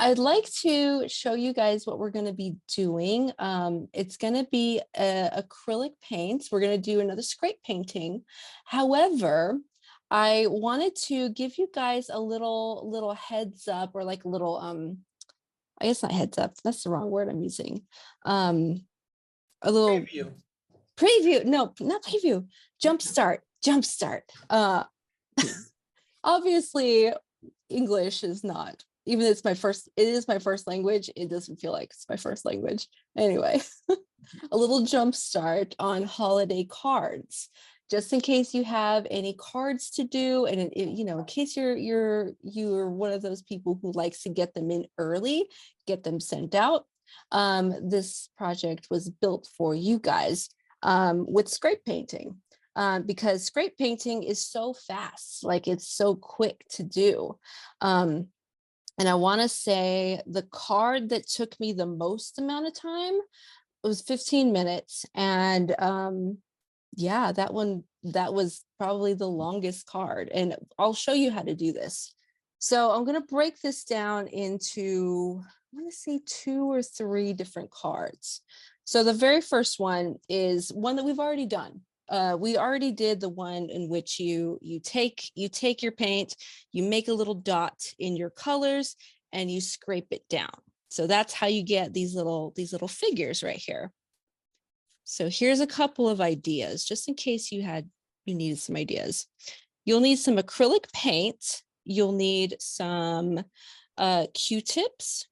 I'd like to show you guys what we're going to be doing. It's going to be acrylic paints. We're going to do another scrape painting. However, I wanted to give you guys a little heads up, or like a little, I guess not heads up, that's the wrong word I'm using. A little preview. No, not preview. Jumpstart. Obviously, English is not, even though it is my first language, it doesn't feel like it's my first language. Anyway, a little jump start on holiday cards, just in case you have any cards to do. And in case you're one of those people who likes to get them in early, get them sent out. This project was built for you guys with scrape painting. Because scrape painting is so fast, like it's so quick to do. And I want to say the card that took me the most amount of time was 15 minutes. And yeah, that was probably the longest card. And I'll show you how to do this. So I'm going to break this down into, I want to say 2 or 3 different cards. So the very first one is one that we've already done. We already did the one in which you take your paint, you make a little dot in your colors, and you scrape it down. So that's how you get these little figures right here. So here's a couple of ideas, just in case you needed some ideas. You'll need some acrylic paint. You'll need some Q-tips.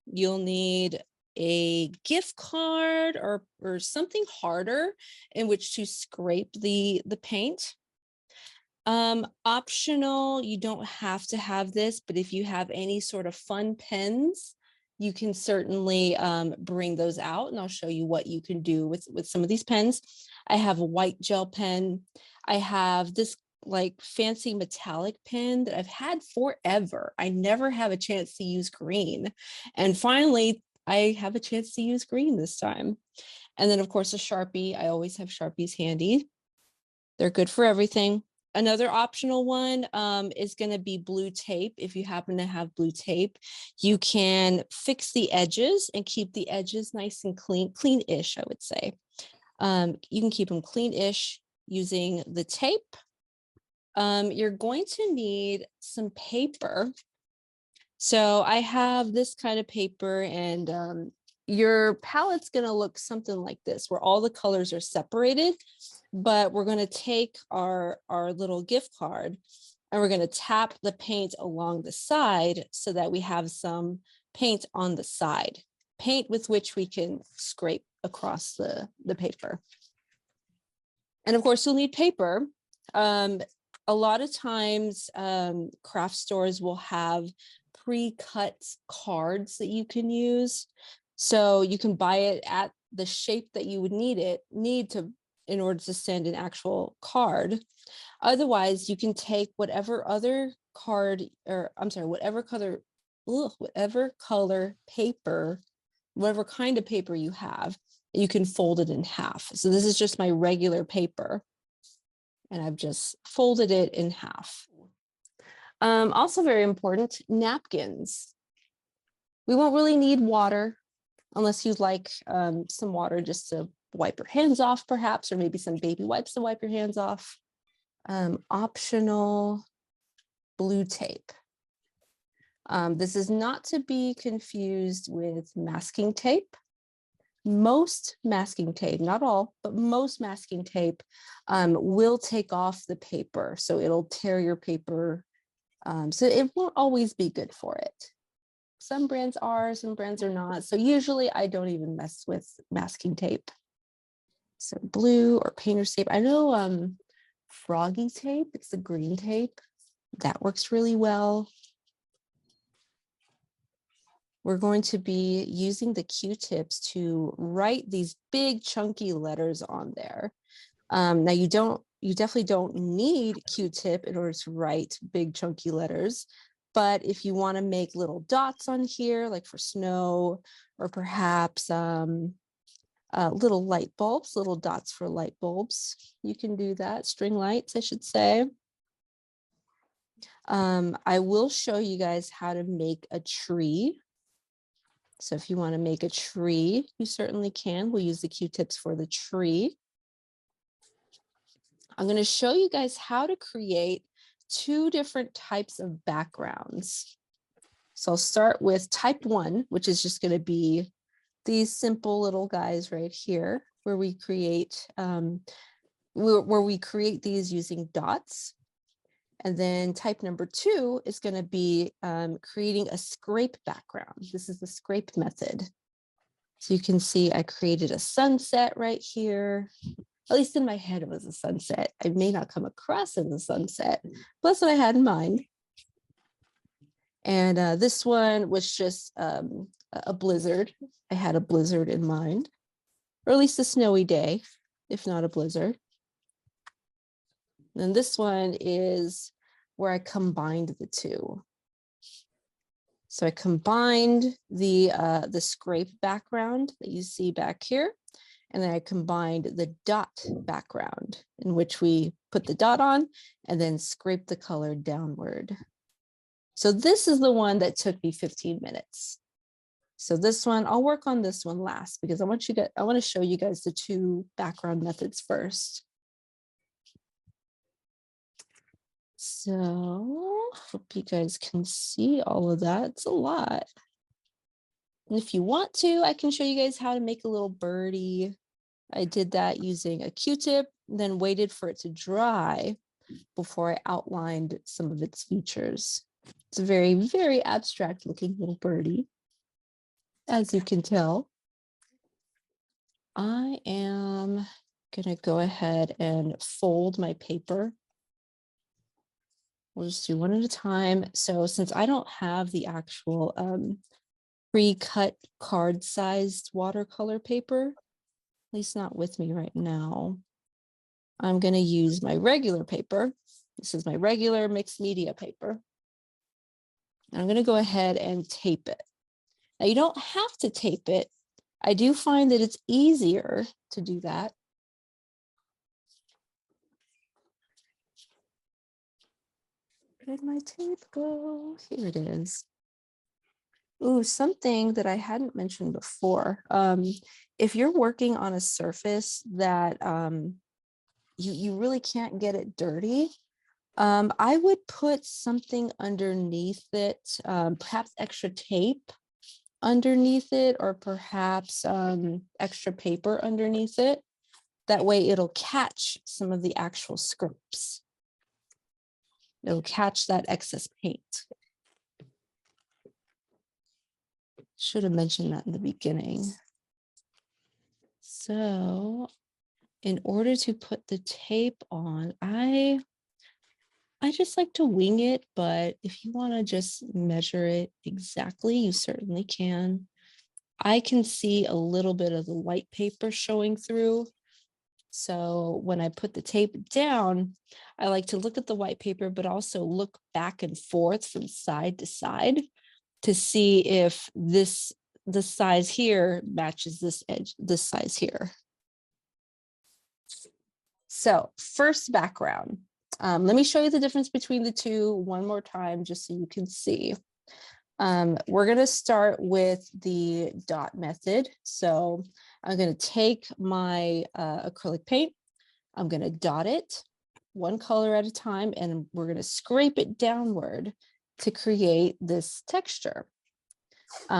You'll need a gift card or something harder in which to scrape the paint. Optional, you don't have to have this, but if you have any sort of fun pens, you can certainly bring those out, and I'll show you what you can do with some of these pens. I have a white gel pen. I have this like fancy metallic pen that I've had forever. I never have a chance to use green, and finally I have a chance to use green this time. And then of course a Sharpie. I always have Sharpies handy. They're good for everything. Another optional one is going to be blue tape. If you happen to have blue tape, you can fix the edges and keep the edges nice and clean-ish, I would say. You can keep them clean-ish using the tape. You're going to need some paper. So I have this kind of paper, and your palette's going to look something like this, where all the colors are separated, but we're going to take our little gift card and we're going to tap the paint along the side so that we have some paint on the side, paint with which we can scrape across the paper. And of course, you'll need paper. A lot of times, craft stores will have pre-cut cards that you can use. So you can buy it at the shape that you would need to in order to send an actual card. Otherwise, you can take whatever other card, or I'm sorry, whatever color paper, whatever kind of paper you have, you can fold it in half. So this is just my regular paper, and I've just folded it in half. Also very important, napkins. We won't really need water unless you'd like some water just to wipe your hands off, perhaps, or maybe some baby wipes to wipe your hands off. Optional, blue tape. This is not to be confused with masking tape. Most masking tape, not all, but most masking tape will take off the paper. So it'll tear your paper. So it won't always be good for it. Some brands are, some brands are not. So usually I don't even mess with masking tape. So blue or painter's tape. I know Froggy tape, it's the green tape. That works really well. We're going to be using the Q-tips to write these big chunky letters on there. Now you definitely don't need Q-tip in order to write big chunky letters, but if you want to make little dots on here, like for snow, or perhaps little light bulbs, little dots for light bulbs, you can do that. String lights, I should say. I will show you guys how to make a tree So if you want to make a tree, you certainly can. We'll use the Q-tips for the tree. I'm going to show you guys how to create 2 different types of backgrounds. So I'll start with type 1, which is just going to be these simple little guys right here, where we create these using dots. And then type number 2 is going to be creating a scrape background. This is the scrape method. So you can see I created a sunset right here. At least in my head, it was a sunset. I may not come across as a sunset, but that's what I had in mind. And this one was just a blizzard. I had a blizzard in mind, or at least a snowy day, if not a blizzard. And this one is where I combined the 2. So I combined the scrape background that you see back here, and then I combined the dot background, in which we put the dot on and then scrape the color downward. So this is the one that took me 15 minutes. So this one, I'll work on this one last because I want to show you guys the 2 background methods first. So hope you guys can see all of that. It's a lot. And if you want to, I can show you guys how to make a little birdie. I did that using a Q-tip, then waited for it to dry before I outlined some of its features. It's a very, very abstract looking little birdie, as you can tell. I am going to go ahead and fold my paper. We'll just do one at a time. So since I don't have the actual pre-cut card-sized watercolor paper, at least not with me right now, I'm going to use my regular paper. This is my regular mixed media paper. I'm going to go ahead and tape it. Now you don't have to tape it. I do find that it's easier to do that. Where did my tape go? Here it is. Ooh, something that I hadn't mentioned before. If you're working on a surface that you really can't get it dirty, I would put something underneath it, perhaps extra tape underneath it, or perhaps extra paper underneath it. That way it'll catch some of the actual scrapes. It'll catch that excess paint. Should have mentioned that in the beginning. So in order to put the tape on, I just like to wing it, but if you want to just measure it exactly, you certainly can. I can see a little bit of the white paper showing through. So when I put the tape down, I like to look at the white paper, but also look back and forth from side to side to see if the size here matches this edge, this size here. So first background. Let me show you the difference between the 2 one more time, just so you can see. We're going to start with the dot method. So I'm going to take my acrylic paint. I'm going to dot it 1 color at a time, and we're going to scrape it downward to create this texture.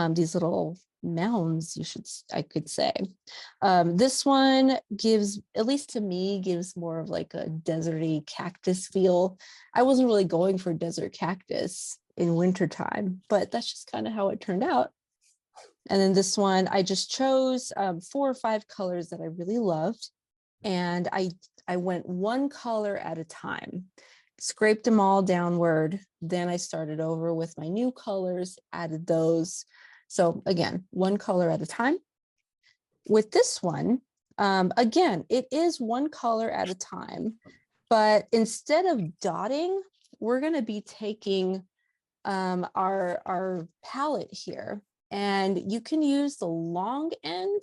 These little mounds, I could say. This one gives, at least to me, gives more of like a deserty cactus feel. I wasn't really going for desert cactus in wintertime, but that's just kind of how it turned out. And then this one, I just chose 4 or 5 colors that I really loved. And I went 1 color at a time, scraped them all downward. Then I started over with my new colors, added those. So again, 1 color at a time. With this one, again, it is 1 color at a time, but instead of dotting, we're going to be taking our palette here, and you can use the long end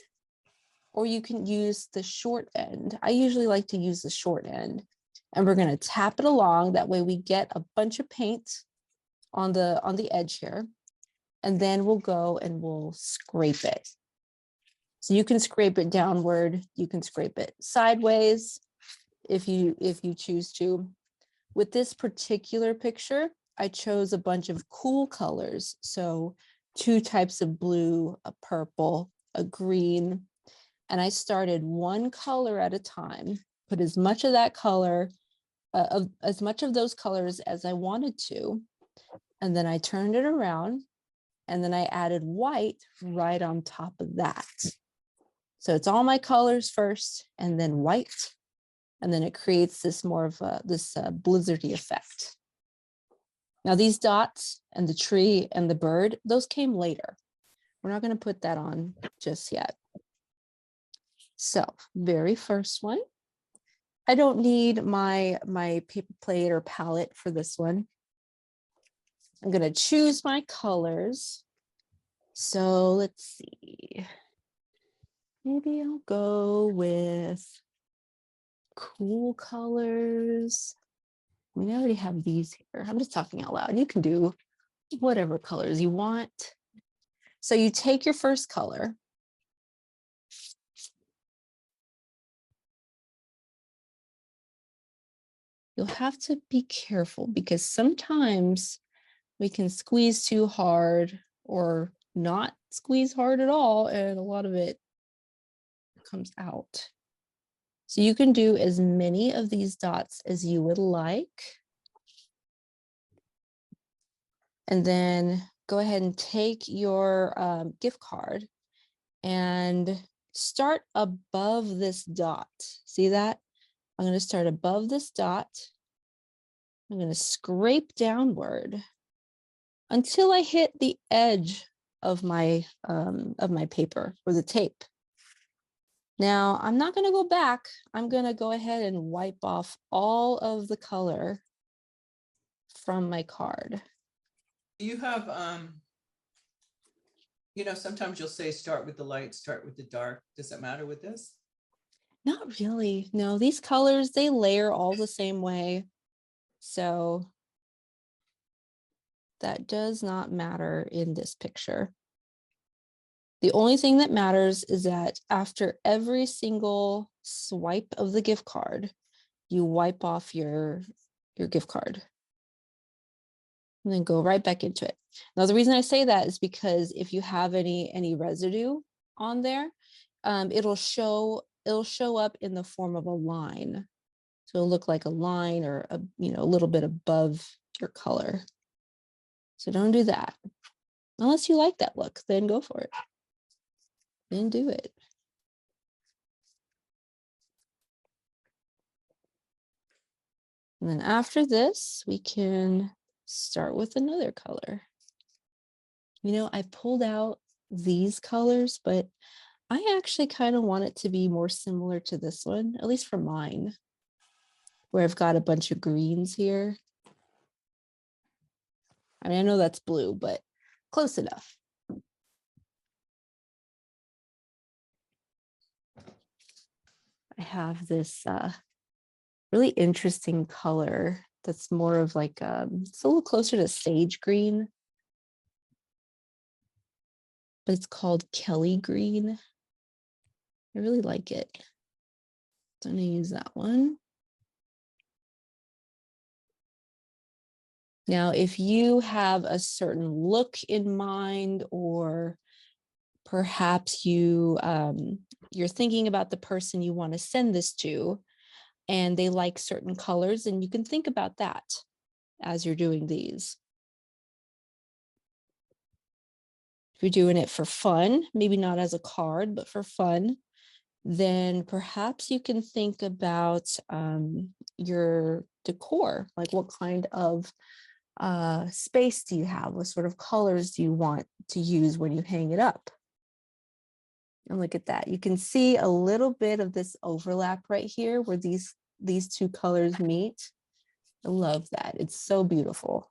or you can use the short end. I usually like to use the short end, and we're going to tap it along. That way we get a bunch of paint on the edge here. and then we'll go and we'll scrape it. So you can scrape it downward, you can scrape it sideways if you choose to. With this particular picture, I chose a bunch of cool colors. So 2 types of blue, a purple, a green, and I started one color at a time, put as much of that color, as much of those colors as I wanted to, and then I turned it around, and then I added white right on top of that. So it's all my colors first, and then white, and then it creates this more of this blizzardy effect. Now these dots and the tree and the bird, those came later. We're not going to put that on just yet. So very first one. I don't need my paper plate or palette for this one. I'm going to choose my colors. So let's see. Maybe I'll go with cool colors. I mean, I already have these here. I'm just talking out loud. You can do whatever colors you want. So you take your first color. You'll have to be careful because sometimes we can squeeze too hard or not squeeze hard at all, and a lot of it comes out. So you can do as many of these dots as you would like. And then go ahead and take your gift card and start above this dot. See that? I'm going to start above this dot. I'm going to scrape downward until I hit the edge of my paper or the tape. Now, I'm not going to go back. I'm going to go ahead and wipe off all of the color from my card. You have, you know, sometimes you'll say start with the light, start with the dark. Does that matter with this? Not really. No, these colors, they layer all the same way. So that does not matter in this picture. The only thing that matters is that after every single swipe of the gift card, you wipe off your gift card and then go right back into it. Now, the reason I say that is because if you have any residue on there, it'll show up in the form of a line. So it'll look like a line or a little bit above your color. So don't do that. Unless you like that look, then go for it. Then do it. And then after this, we can start with another color. You know, I pulled out these colors, but I actually kind of want it to be more similar to this one, at least for mine, where I've got a bunch of greens here. I mean, I know that's blue, but close enough. I have this really interesting color that's more of like, it's a little closer to sage green, but it's called Kelly green. I really like it. So I'm gonna use that one. Now, if you have a certain look in mind, or perhaps you're thinking about the person you want to send this to, and they like certain colors, and you can think about that as you're doing these. If you're doing it for fun, maybe not as a card, but for fun, then perhaps you can think about your decor, like what kind of space do you have? What sort of colors do you want to use when you hang it up? And look at that. You can see a little bit of this overlap right here where these 2 colors meet. I love that. It's so beautiful.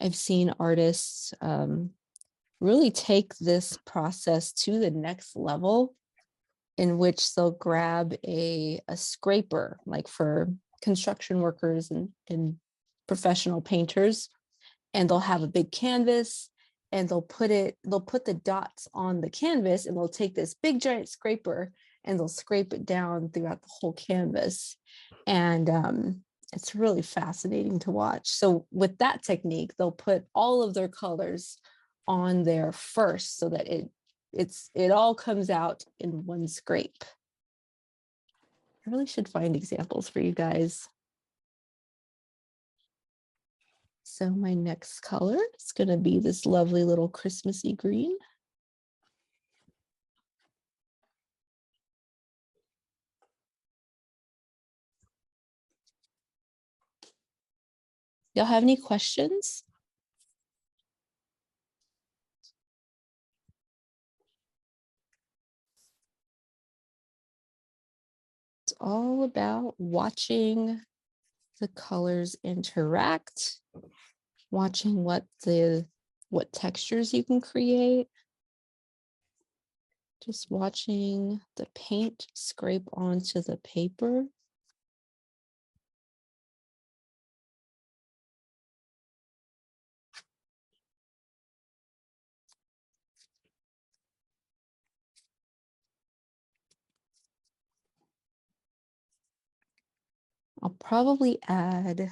I've seen artists really take this process to the next level, in which they'll grab a scraper, like for construction workers and professional painters, and they'll have a big canvas, and they'll put the dots on the canvas, and they'll take this big giant scraper and they'll scrape it down throughout the whole canvas. And it's really fascinating to watch. So with that technique, they'll put all of their colors on there first so that it all comes out in one scrape. I really should find examples for you guys. So my next color is going to be this lovely little Christmassy green. Y'all have any questions? It's all about watching the colors interact, watching what textures you can create, just watching the paint scrape onto the paper. I'll probably add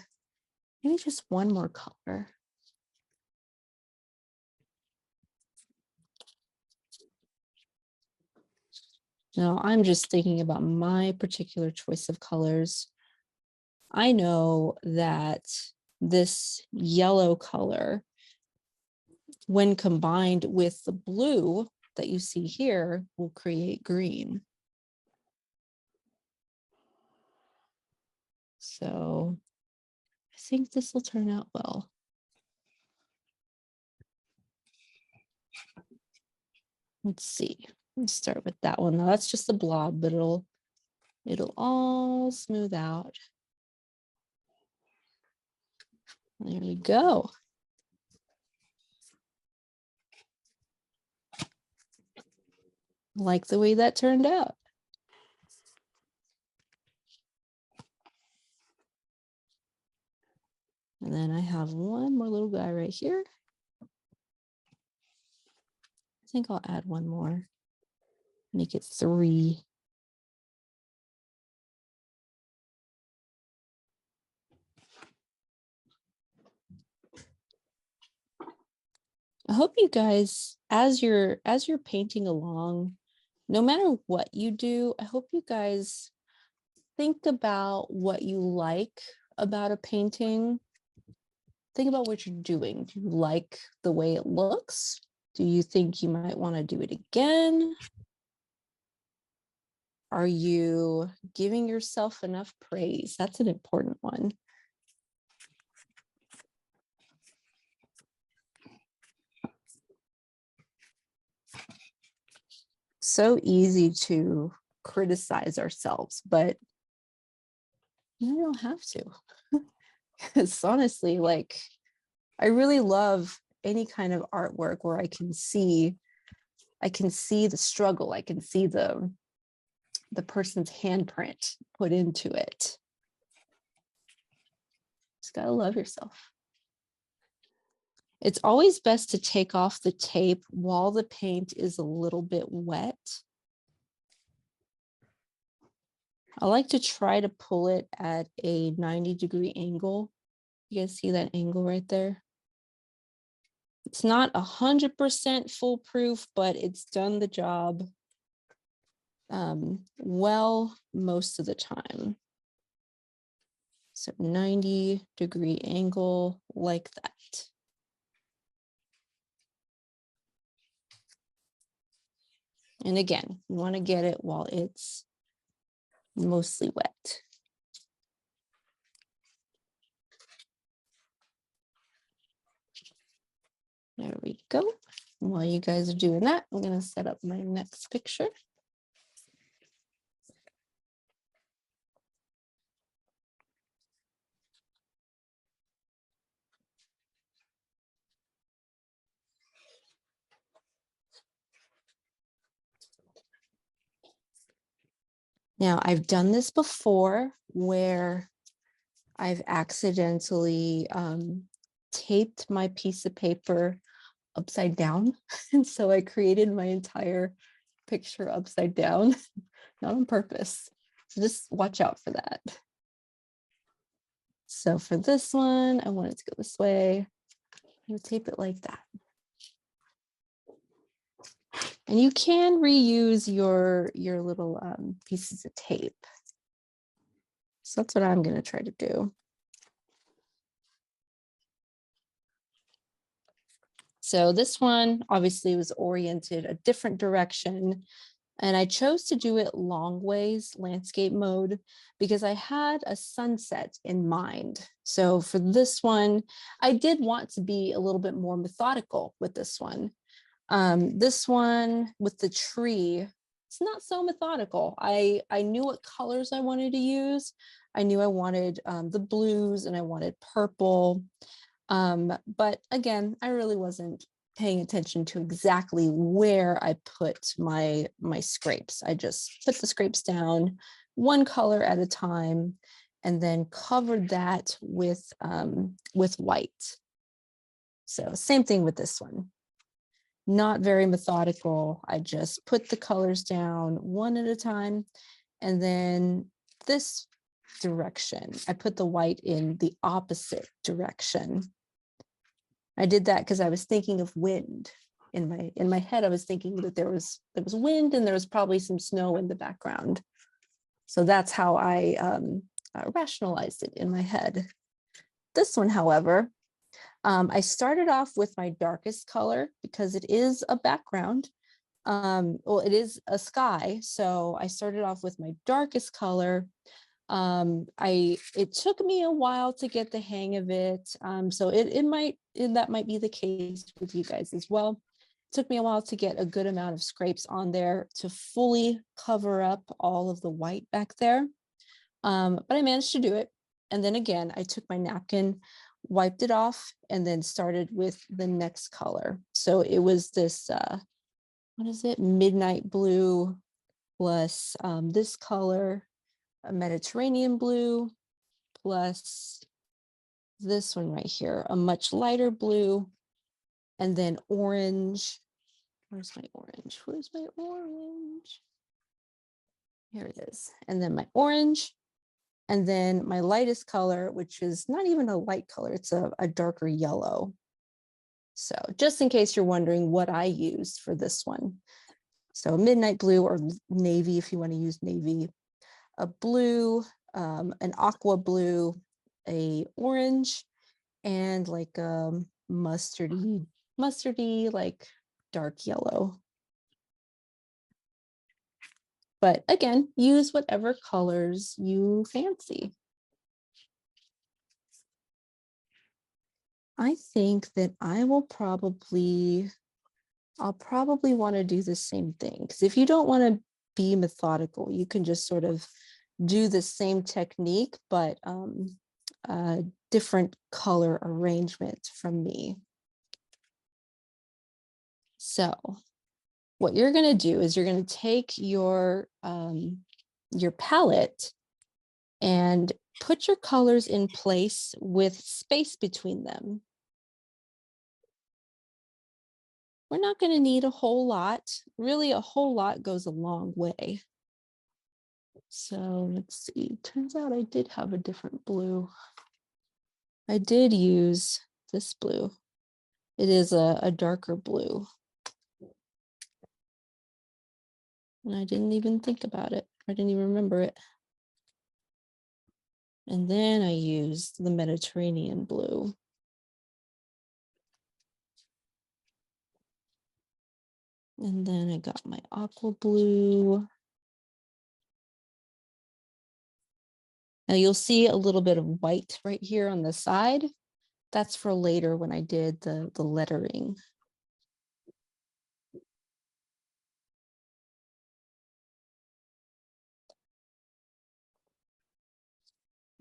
maybe just one more color. Now, I'm just thinking about my particular choice of colors. I know that this yellow color, when combined with the blue that you see here, will create green. So I think this will turn out well. Let's see. Let's start with that one. Now that's just a blob, but it'll all smooth out. There we go. Like the way that turned out. And then I have one more little guy right here. I think I'll add one more. Make it 3. I hope you guys, as you're painting along, no matter what you do, I hope you guys think about what you like about a painting. Think about what you're doing. Do you like the way it looks? Do you think you might want to do it again? Are you giving yourself enough praise? That's an important one. So easy to criticize ourselves, but you don't have to. It's honestly, like, I really love any kind of artwork where I can see the struggle. I can see the person's handprint put into it. Just gotta love yourself. It's always best to take off the tape while the paint is a little bit wet. I like to try to pull it at a 90-degree angle. You guys see that angle right there? It's not 100% foolproof, but it's done the job well most of the time. So 90-degree angle like that. And again, you want to get it while it's mostly wet. There we go. While you guys are doing that, I'm going to set up my next picture. Now, I've done this before where I've accidentally taped my piece of paper upside down. And so I created my entire picture upside down, not on purpose. So just watch out for that. So for this one, I want it to go this way. I'm gonna tape it like that. And you can reuse your little pieces of tape. So that's what I'm gonna try to do. So this one obviously was oriented a different direction, and I chose to do it long ways, landscape mode, because I had a sunset in mind. So for this one, I did want to be a little bit more methodical with this one. This one with the tree, it's not so methodical. I knew what colors I wanted to use. I knew I wanted the blues and I wanted purple. But again, I really wasn't paying attention to exactly where I put my scrapes. I just put the scrapes down one color at a time and then covered that with white. So same thing with this one. Not very methodical. I just put the colors down one at a time. And then this direction, I put the white in the opposite direction. I did that because I was thinking of wind. In my head, I was thinking that there was wind and there was probably some snow in the background. So that's how I rationalized it in my head. This one, however, I started off with my darkest color because it is a background. Well, it is a sky. So I started off with my darkest color. It took me a while to get the hang of it. So that might be the case with you guys as well. It took me a while to get a good amount of scrapes on there to fully cover up all of the white back there. But I managed to do it. And then again, I took my napkin, wiped it off, and then started with the next color. So it was this, what is it? Midnight blue plus this color, a Mediterranean blue, plus this one right here, a much lighter blue, and then orange. Where's my orange? Where's my orange? Here it is. And then my orange, and then my lightest color, which is not even a light color, it's a darker yellow. So just in case you're wondering what I used for this one. So midnight blue or navy, if you want to use navy, a blue, an aqua blue, a orange, and like mustardy, like dark yellow. But again, use whatever colors you fancy. I think that I'll probably want to do the same thing. Because if you don't want to be methodical, you can just sort of do the same technique, but different color arrangement from me. So what you're going to do is you're going to take your palette and put your colors in place with space between them. We're not going to need a whole lot. Really, a whole lot goes a long way. So let's see. Turns out I did have a different blue. I did use this blue. It is a darker blue. And I didn't even think about it. I didn't even remember it. And then I used the Mediterranean blue. And then I got my aqua blue. Now you'll see a little bit of white right here on the side. That's for later when I did the lettering.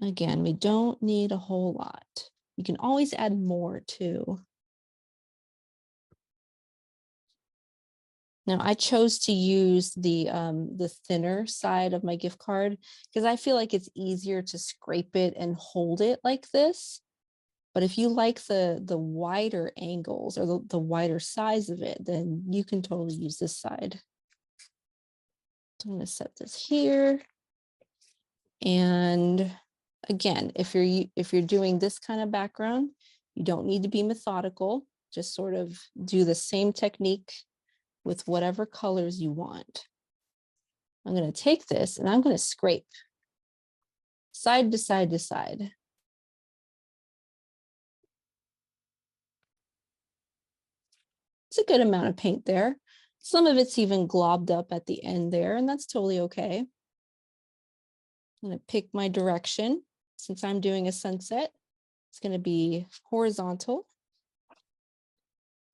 Again, we don't need a whole lot. You can always add more too. Now I chose to use the thinner side of my gift card because I feel like it's easier to scrape it and hold it like this. But if you like the wider angles or the wider size of it, then you can totally use this side. So I'm going to set this here. And again, if you're doing this kind of background, you don't need to be methodical. Just sort of do the same technique with whatever colors you want. I'm going to take this and I'm going to scrape side to side to side. It's a good amount of paint there. Some of it's even globbed up at the end there, and that's totally okay. I'm going to pick my direction. Since I'm doing a sunset, it's going to be horizontal.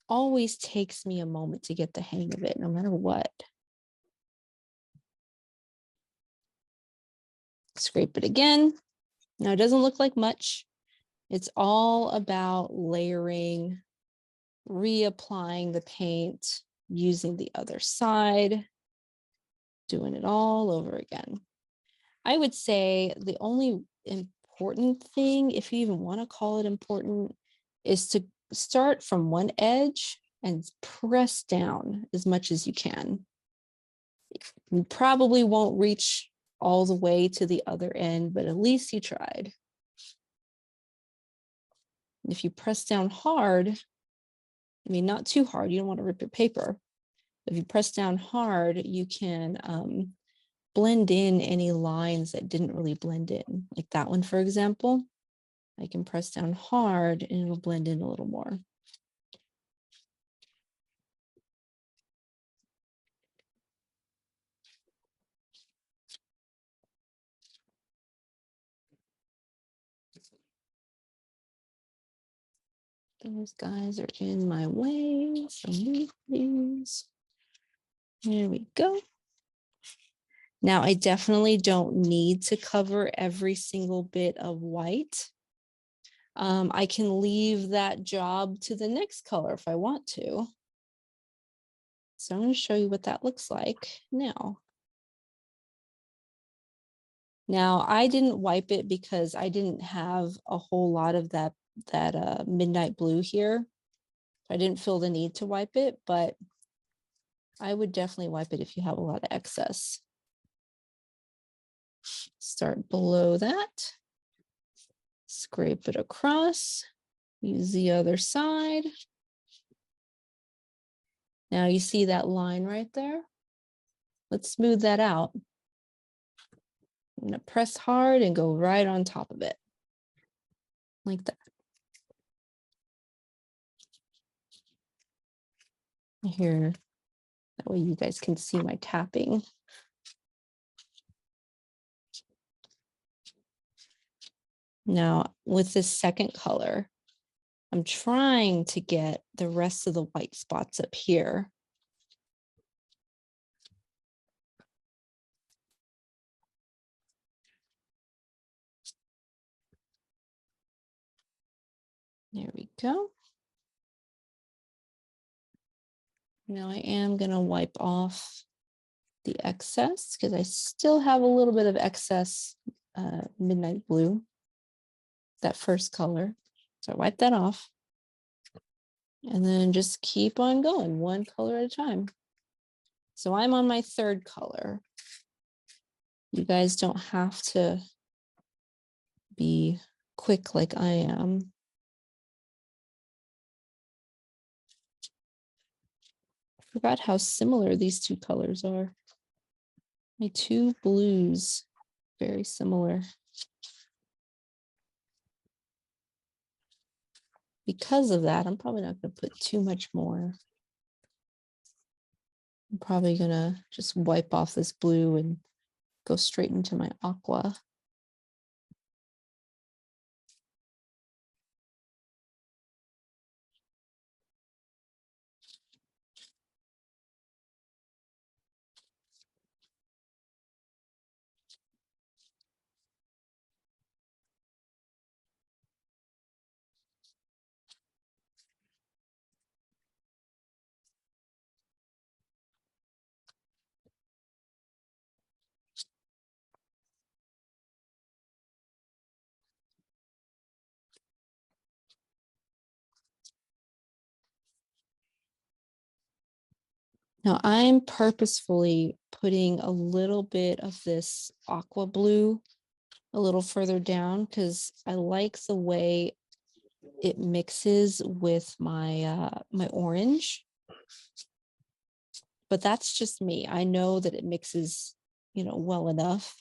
Always takes me a moment to get the hang of it, no matter what. Scrape it again. Now, it doesn't look like much. It's all about layering, reapplying the paint, using the other side, doing it all over again. I would say the only important thing, if you even want to call it important, is to start from one edge and press down as much as you can. You probably won't reach all the way to the other end, but at least you tried. If you press down hard, I mean, not too hard, you don't want to rip your paper. If you press down hard, you can blend in any lines that didn't really blend in. Like that one, for example, I can press down hard and it'll blend in a little more. Those guys are in my way, so move these. There we go. Now I definitely don't need to cover every single bit of white. I can leave that job to the next color if I want to. So I'm going to show you what that looks like now. Now I didn't wipe it because I didn't have a whole lot of that midnight blue here. I didn't feel the need to wipe it, but I would definitely wipe it if you have a lot of excess. Start below that. Scrape it across. Use the other side. Now you see that line right there? Let's smooth that out. I'm going to press hard and go right on top of it. Like that. Here, that way you guys can see my tapping. Now, with this second color, I'm trying to get the rest of the white spots up here. There we go. Now I am going to wipe off the excess because I still have a little bit of excess midnight blue, that first color. So I wipe that off and then just keep on going one color at a time. So I'm on my third color. You guys don't have to be quick like I am. I forgot how similar these two colors are. My two blues, very similar. Because of that, I'm probably not going to put too much more. I'm probably going to just wipe off this blue and go straight into my aqua. Now I'm purposefully putting a little bit of this aqua blue a little further down because I like the way it mixes with my orange. But that's just me. I know that it mixes, well enough.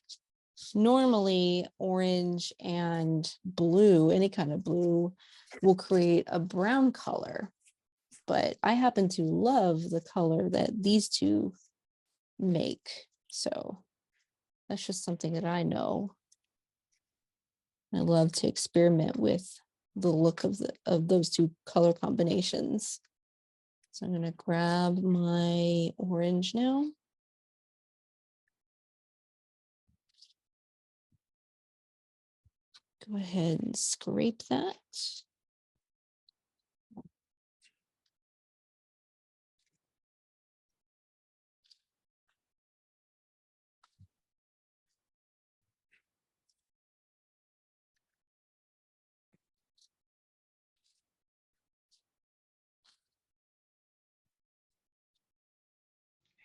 Normally, orange and blue, any kind of blue, will create a brown color. But I happen to love the color that these two make. So that's just something that I know. I love to experiment with the look of those two color combinations. So I'm going to grab my orange now. Go ahead and scrape that.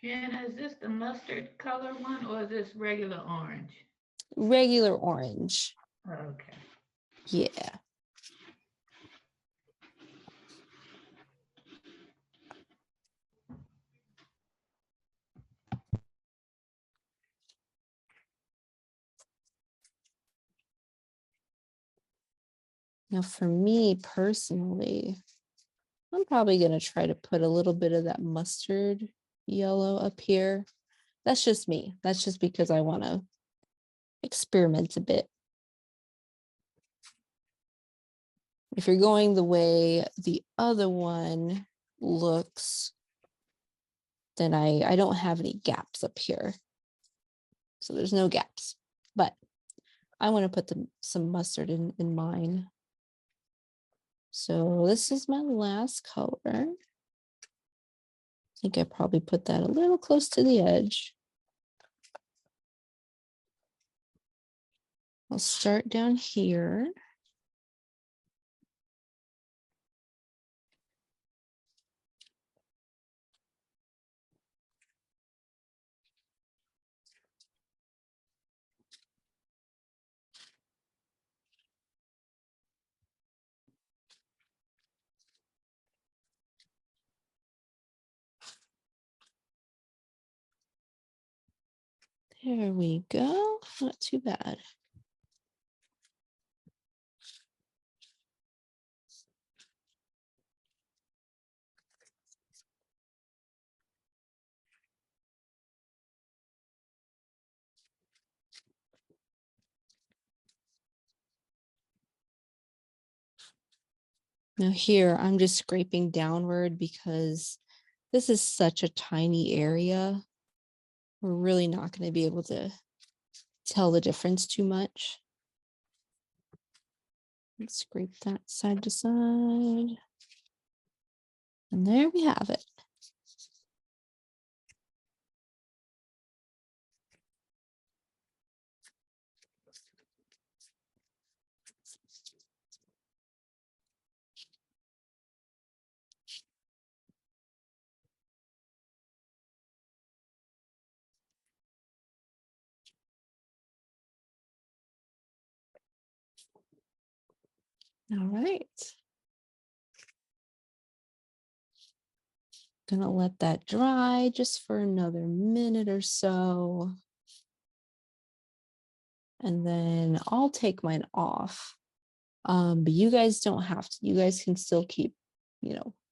And is this the mustard color one or is this regular orange? Regular orange. Okay. Yeah. Now, for me personally, I'm probably going to try to put a little bit of that mustard yellow up here. That's just me. That's just because I want to experiment a bit. If you're going the way the other one looks, then I don't have any gaps up here. So there's no gaps, but I want to put some mustard in mine. So this is my last color. I think I probably put that a little close to the edge. I'll start down here. There we go. Not too bad. Now here, I'm just scraping downward because this is such a tiny area. We're really not going to be able to tell the difference too much. Let's scrape that side to side. And there we have it. All right. Gonna let that dry just for another minute or so. And then I'll take mine off. But you guys don't have to. You guys can still keep,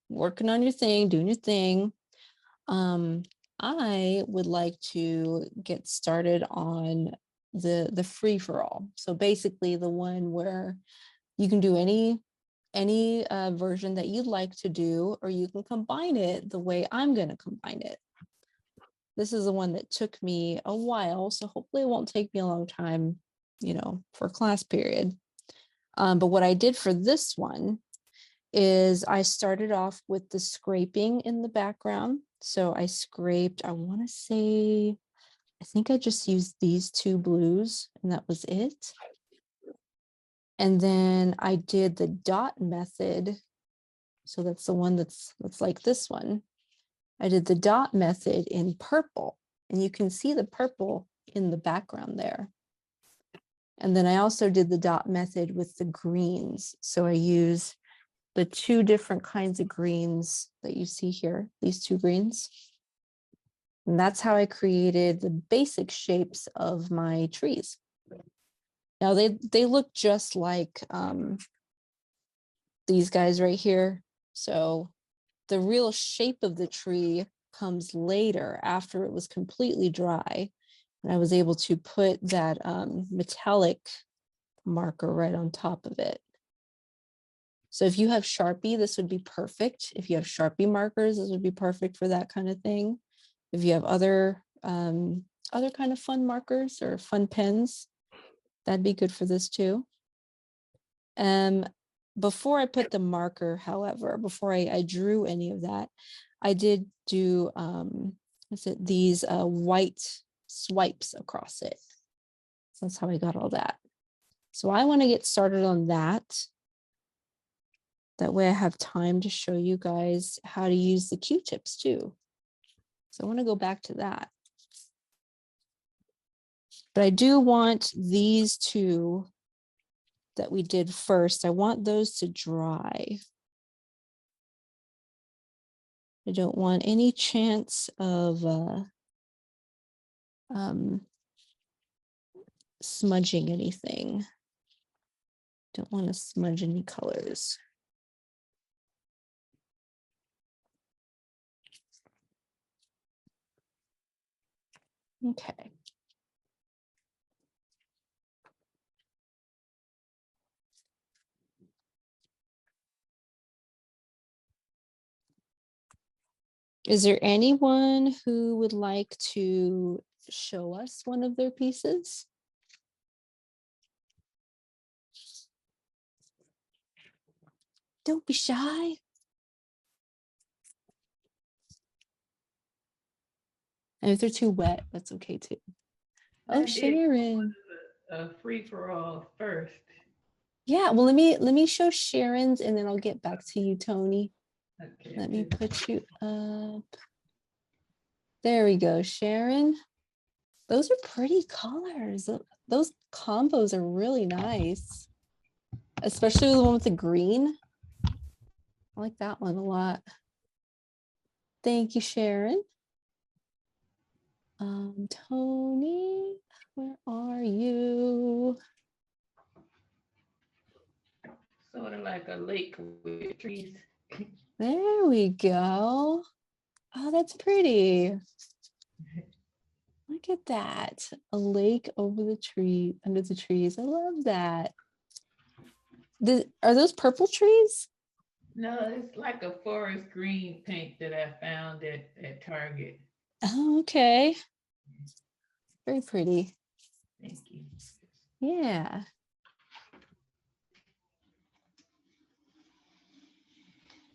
working on your thing, doing your thing. I would like to get started on the free for all. So basically the one where you can do any version that you'd like to do, or you can combine it the way I'm going to combine it. This is the one that took me a while, so hopefully it won't take me a long time, for class period. But what I did for this one is I started off with the scraping in the background. So I scraped, I want to say, I think I just used these two blues and that was it. And then I did the dot method. So that's the one that's like this one. I did the dot method in purple, and you can see the purple in the background there. And then I also did the dot method with the greens. So I use the two different kinds of greens that you see here, these two greens. And that's how I created the basic shapes of my trees. Now they look just like these guys right here. So the real shape of the tree comes later after it was completely dry. And I was able to put that metallic marker right on top of it. So if you have Sharpie, this would be perfect. If you have Sharpie markers, this would be perfect for that kind of thing. If you have other kind of fun markers or fun pens, that'd be good for this too. Before I put the marker, however, before I drew any of that, I did do these white swipes across it. So that's how I got all that. So I want to get started on that. That way I have time to show you guys how to use the Q-tips too. So I want to go back to that. But I do want these two that we did first, I want those to dry. I don't want any chance of smudging anything. Don't want to smudge any colors. Okay. Is there anyone who would like to show us one of their pieces? Don't be shy. And if they're too wet, that's okay too. I Oh, did Sharon. a free-for-all first. Yeah, well, let me show Sharon's and then I'll get back to you, Tony. Okay. Let me put you up. There we go, Sharon. Those are pretty colors. Those combos are really nice, especially the one with the green. I like that one a lot. Thank you, Sharon. Tony, where are you? Sort of like a lake with trees. There we go. Oh, that's pretty. Look at that. A lake over the tree, under the trees. I love that. Are those purple trees? No, it's like a forest green paint that I found at Target. Oh, okay. Very pretty. Thank you. Yeah.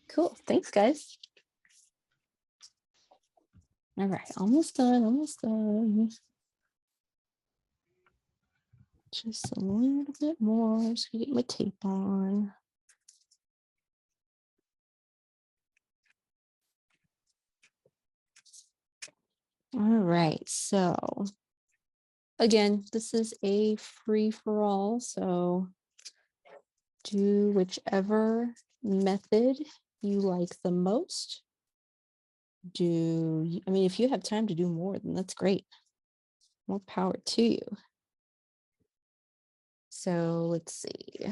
Cool. Thanks, guys. All right. Almost done. Almost done. Just a little bit more. Just gonna get my tape on. All right. So again, this is a free for all. So do whichever method you like the most. I mean, if you have time to do more, then that's great. More power to you. So let's see.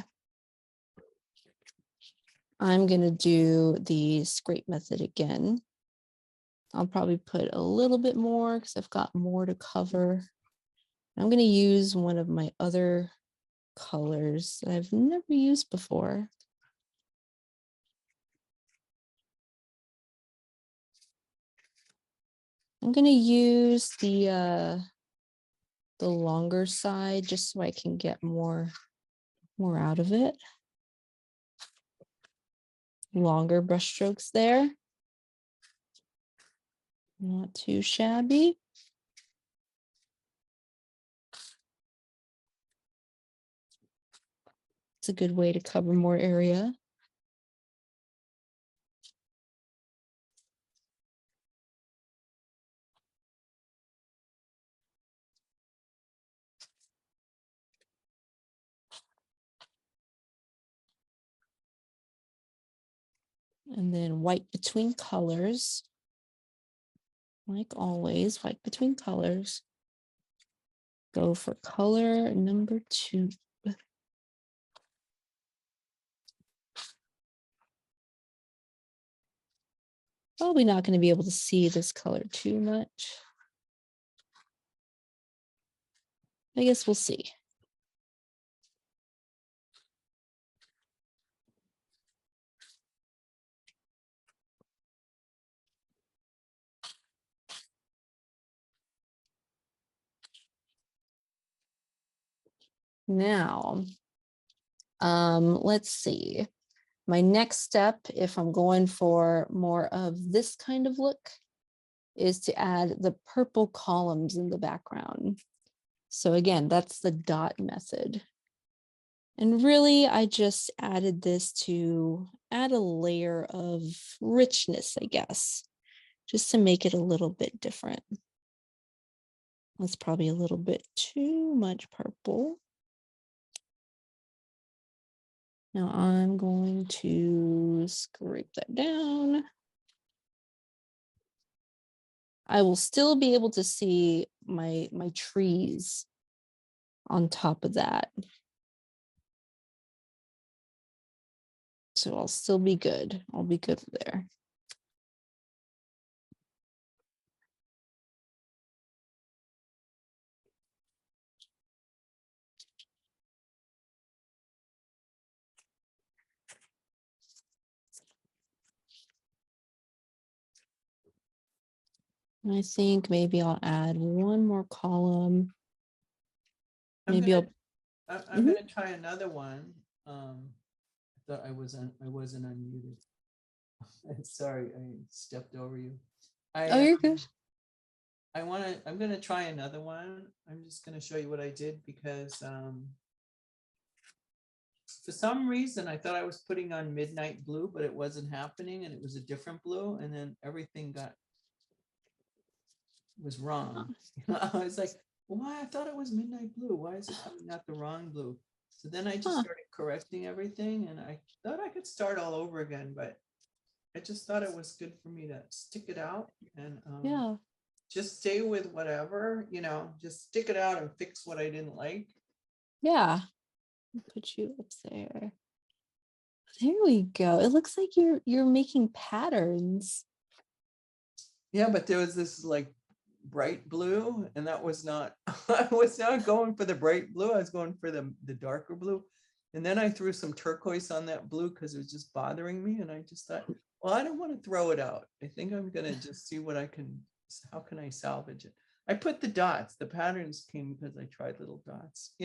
I'm going to do the scrape method again. I'll probably put a little bit more because I've got more to cover. I'm going to use one of my other colors that I've never used before. I'm going to use the longer side just so I can get more out of it. Longer brush strokes there. Not too shabby. It's a good way to cover more area. And then white between colors. Like always, white between colors. Go for color number 2. Probably not going to be able to see this color too much. I guess we'll see. Now, let's see. My next step, if I'm going for more of this kind of look, is to add the purple columns in the background. So again, that's the dot method. And really, I just added this to add a layer of richness, I guess, just to make it a little bit different. That's probably a little bit too much purple. Now I'm going to scrape that down. I will still be able to see my trees on top of that. So I'll still be good. I'll be good there. And I think maybe I'll add one more column. Maybe I'm Mhm. gonna try another one. I thought I wasn't unmuted. Sorry, I stepped over you. Oh, you're good. I'm gonna try another one. I'm just gonna show you what I did because for some reason I thought I was putting on midnight blue, but it wasn't happening and it was a different blue, and then everything was wrong. I was like, why? I thought it was midnight blue. Why is it coming out the wrong blue? So then I just Huh. started correcting everything, and I thought I could start all over again, but I just thought it was good for me to stick it out and Yeah. just stay with whatever, just stick it out and fix what I didn't like. Yeah. I'll put you up there. There we go. It looks like you're making patterns. Yeah, but there was this like bright blue, and that was not, I was not going for the bright blue. I was going for the darker blue. And then I threw some turquoise on that blue because it was just bothering me. And I just thought, well, I don't want to throw it out. I think I'm going to just see how can I salvage it? I put the dots, the patterns came because I tried little dots. I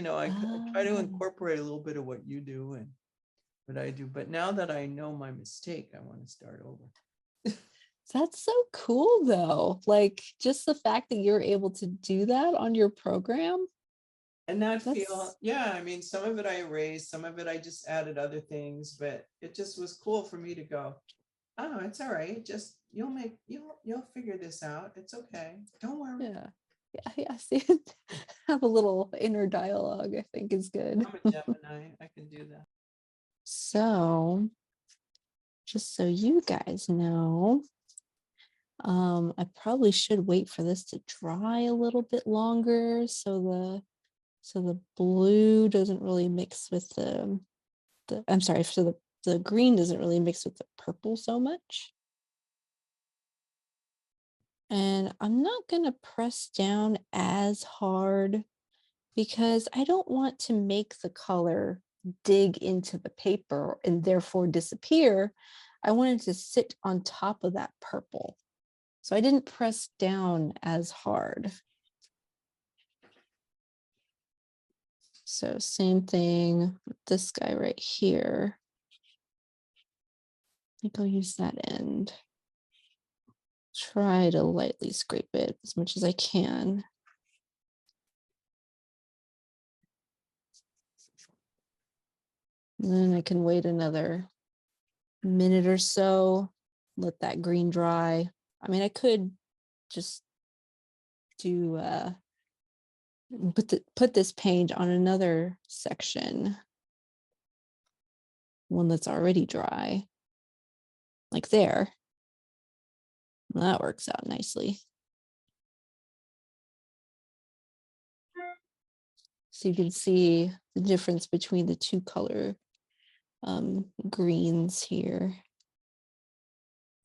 try to Ah, incorporate a little bit of what you do and what I do. But now that I know my mistake, I want to start over. that's so cool though. Like just the fact that you're able to do that on your program. And not feel, That's yeah, I mean, some of it I erased, some of it I just added other things, but it just was cool for me to go, oh, it's all right. Just you'll figure this out. It's okay. Don't worry. yeah. Yeah, see it. Have a little inner dialogue, I think is good. I'm a Gemini. I can do that. So just so you guys know, I probably should wait for this to dry a little bit longer so the blue doesn't really mix with the I'm sorry, so the green doesn't really mix with the purple so much. And I'm not going to press down as hard because I don't want to make the color dig into the paper and therefore disappear. I wanted to sit on top of that purple. So I didn't press down as hard. So same thing with this guy right here. I think I'll use that end. Try to lightly scrape it as much as I can. And then I can wait another minute or so, let that green dry. I mean, I could just do put this paint on another section, one that's already dry. like there. Well, that works out nicely. So you can see the difference between the two color greens here.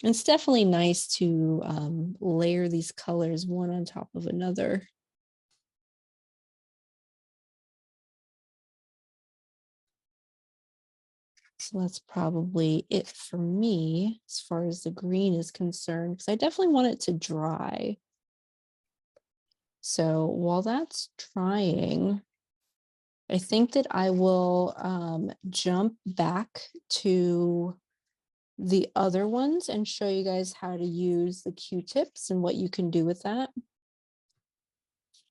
And it's definitely nice to layer these colors one on top of another. So that's probably it for me as far as the green is concerned, because I definitely want it to dry. So while that's drying, I think that I will jump back to the other ones and show you guys how to use the Q-tips and what you can do with that.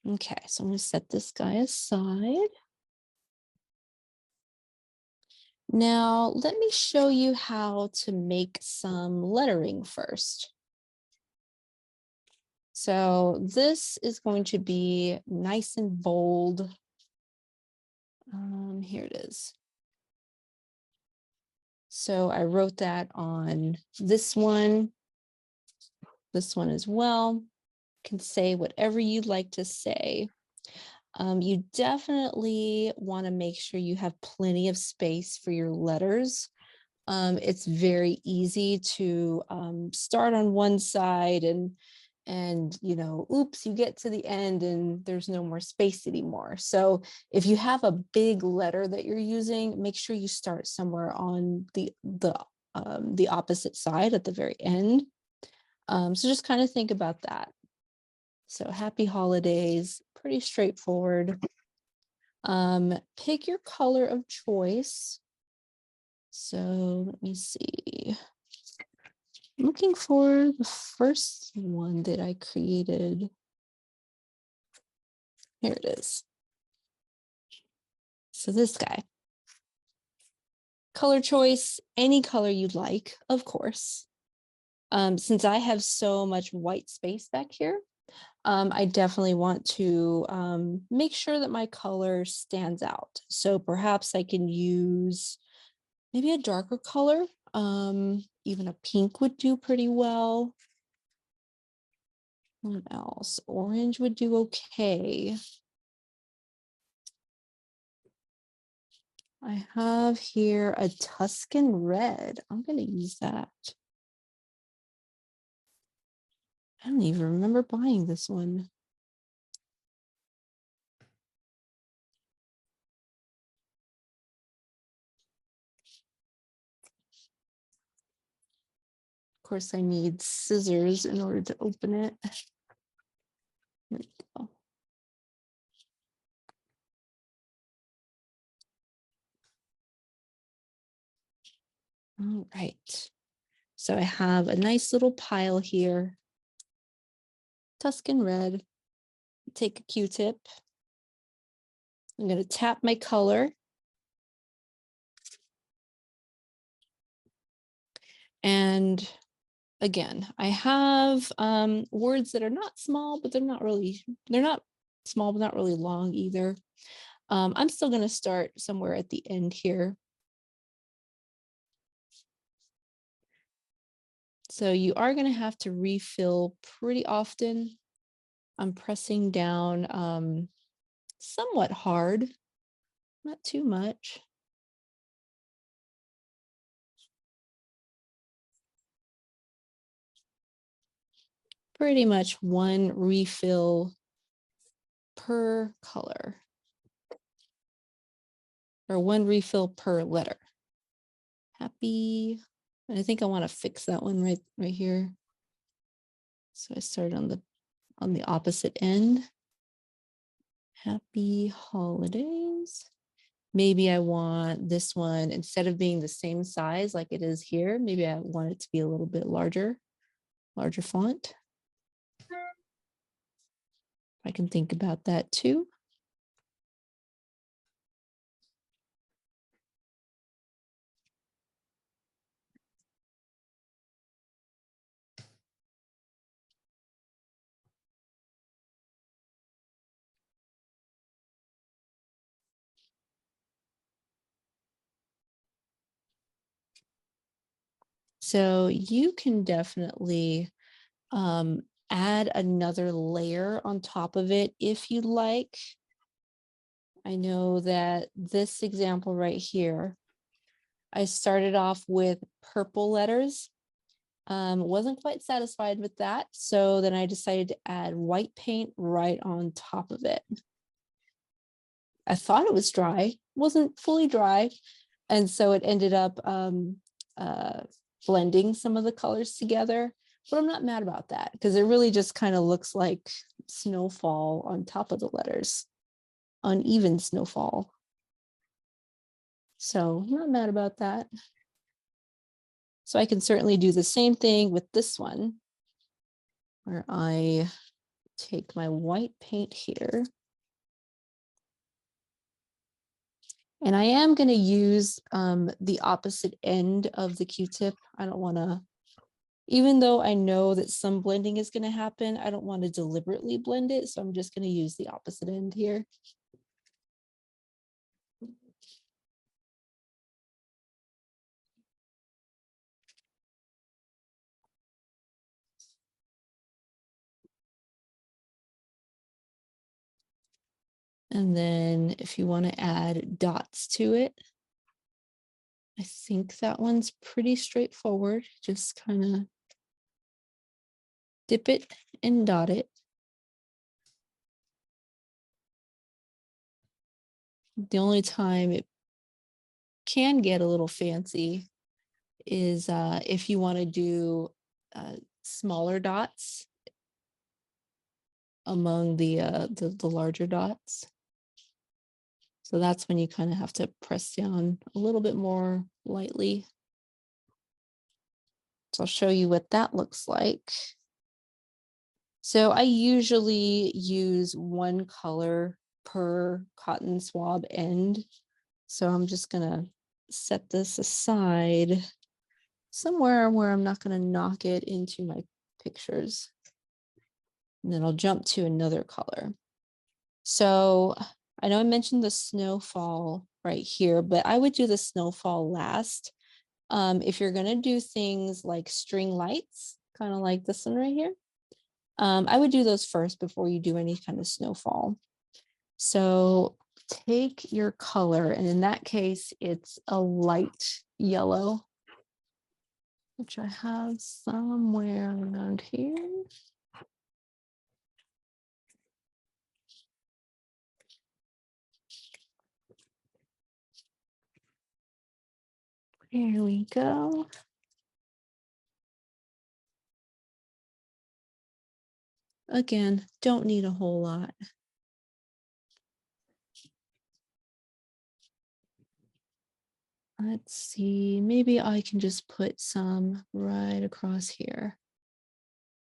Okay, so I'm going to set this guy aside. Now, let me show you how to make some lettering first. So this is going to be nice and bold. Here it is. So I wrote that on this one as well. You can say whatever you'd like to say. You definitely want to make sure you have plenty of space for your letters. It's very easy to start on one side and you know, oops, you get to the end and there's no more space anymore. So if you have a big letter that you're using, make sure you start somewhere on the opposite side at the very end. So just kind of think about that. So happy holidays, pretty straightforward. Pick your color of choice. So let me see. I'm looking for the first one that I created. Here it is. So this guy. Color choice, any color you'd like, of course. Since I have so much white space back here, I definitely want to make sure that my color stands out. So perhaps I can use maybe a darker color. Even a pink would do pretty well. What else? Orange would do okay. I have here a Tuscan red. I'm going to use that. I don't even remember buying this one. Of course, I need scissors in order to open it. Here we go. All right. So I have a nice little pile here. Tuscan red. Take a Q-tip. I'm going to tap my color. And again, I have words that are not small, but they're not small, but not really long either. I'm still going to start somewhere at the end here. So you are going to have to refill pretty often. I'm pressing down somewhat hard, not too much. Pretty much one refill per color, or one refill per letter. Happy. And I think I want to fix that one right here. So I started on the opposite end. Happy holidays. Maybe I want this one, instead of being the same size like it is here, maybe I want it to be a little bit larger font. I can think about that too. So you can definitely add another layer on top of it if you like. I know that this example right here, I started off with purple letters. Wasn't quite satisfied with that. So then I decided to add white paint right on top of it. I thought it was dry, wasn't fully dry. And so it ended up blending some of the colors together. But I'm not mad about that because it really just kind of looks like snowfall on top of the letters, uneven snowfall. So I'm not mad about that. So I can certainly do the same thing with this one, where I take my white paint here. And I am going to use the opposite end of the Q-tip. I don't want to, even though I know that some blending is going to happen, I don't want to deliberately blend it. So I'm just going to use the opposite end here. And then if you want to add dots to it, I think that one's pretty straightforward. Just kind of dip it and dot it. The only time it can get a little fancy is if you want to do smaller dots among the larger dots. So that's when you kind of have to press down a little bit more lightly. So I'll show you what that looks like. So I usually use one color per cotton swab end. So I'm just gonna set this aside somewhere where I'm not gonna knock it into my pictures. And then I'll jump to another color. So I know I mentioned the snowfall right here, but I would do the snowfall last. If you're gonna do things like string lights, kind of like this one right here, I would do those first before you do any kind of snowfall. So take your color, and in that case, it's a light yellow, which I have somewhere around here. Here we go. Again, don't need a whole lot. Let's see, maybe I can just put some right across here.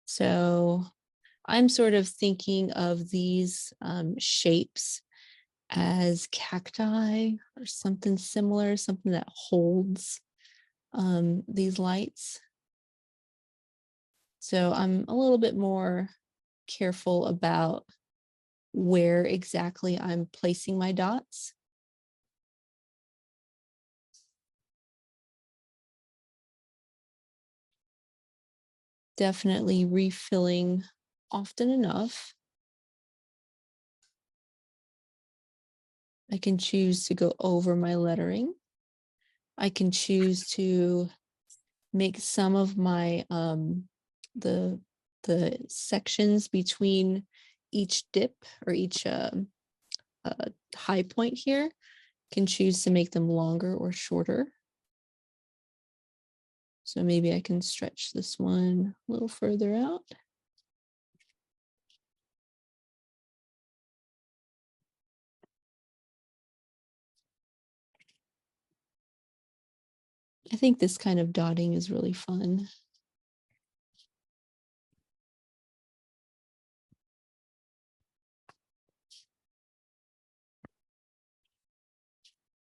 So I'm sort of thinking of these shapes as cacti or something similar, something that holds these lights. So I'm a little bit more careful about where exactly I'm placing my dots. Definitely refilling often enough. I can choose to go over my lettering. I can choose to make some of my the sections between each dip or each high point here, can choose to make them longer or shorter. So maybe I can stretch this one a little further out. I think this kind of dotting is really fun.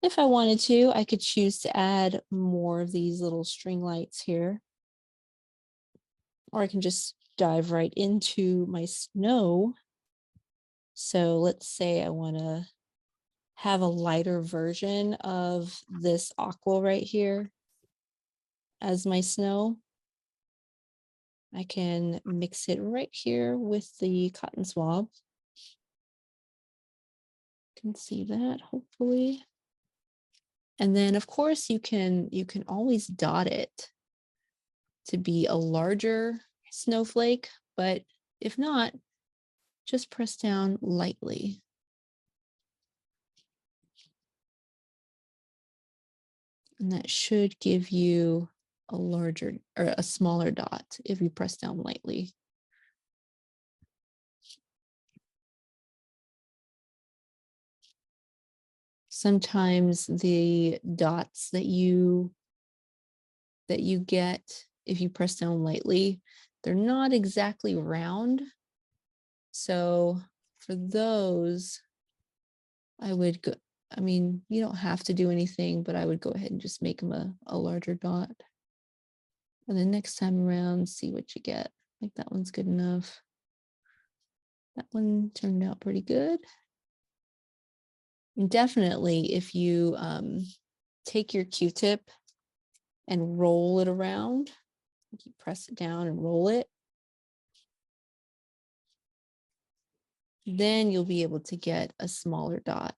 If I wanted to, I could choose to add more of these little string lights here. Or I can just dive right into my snow. So let's say I want to have a lighter version of this aqua right here. as my snow. I can mix it right here with the cotton swab. You can see that hopefully. And then of course you can always dot it to be a larger snowflake, but if not, just press down lightly. And that should give you a larger or a smaller dot if you press down lightly. Sometimes the dots that you get if you press down lightly, they're not exactly round. So for those, I would go, I mean, you don't have to do anything, but I would go ahead and just make them a larger dot. And then next time around, see what you get. Like that one's good enough. That one turned out pretty good. And definitely if you take your Q-tip and roll it around, you press it down and roll it, then you'll be able to get a smaller dot.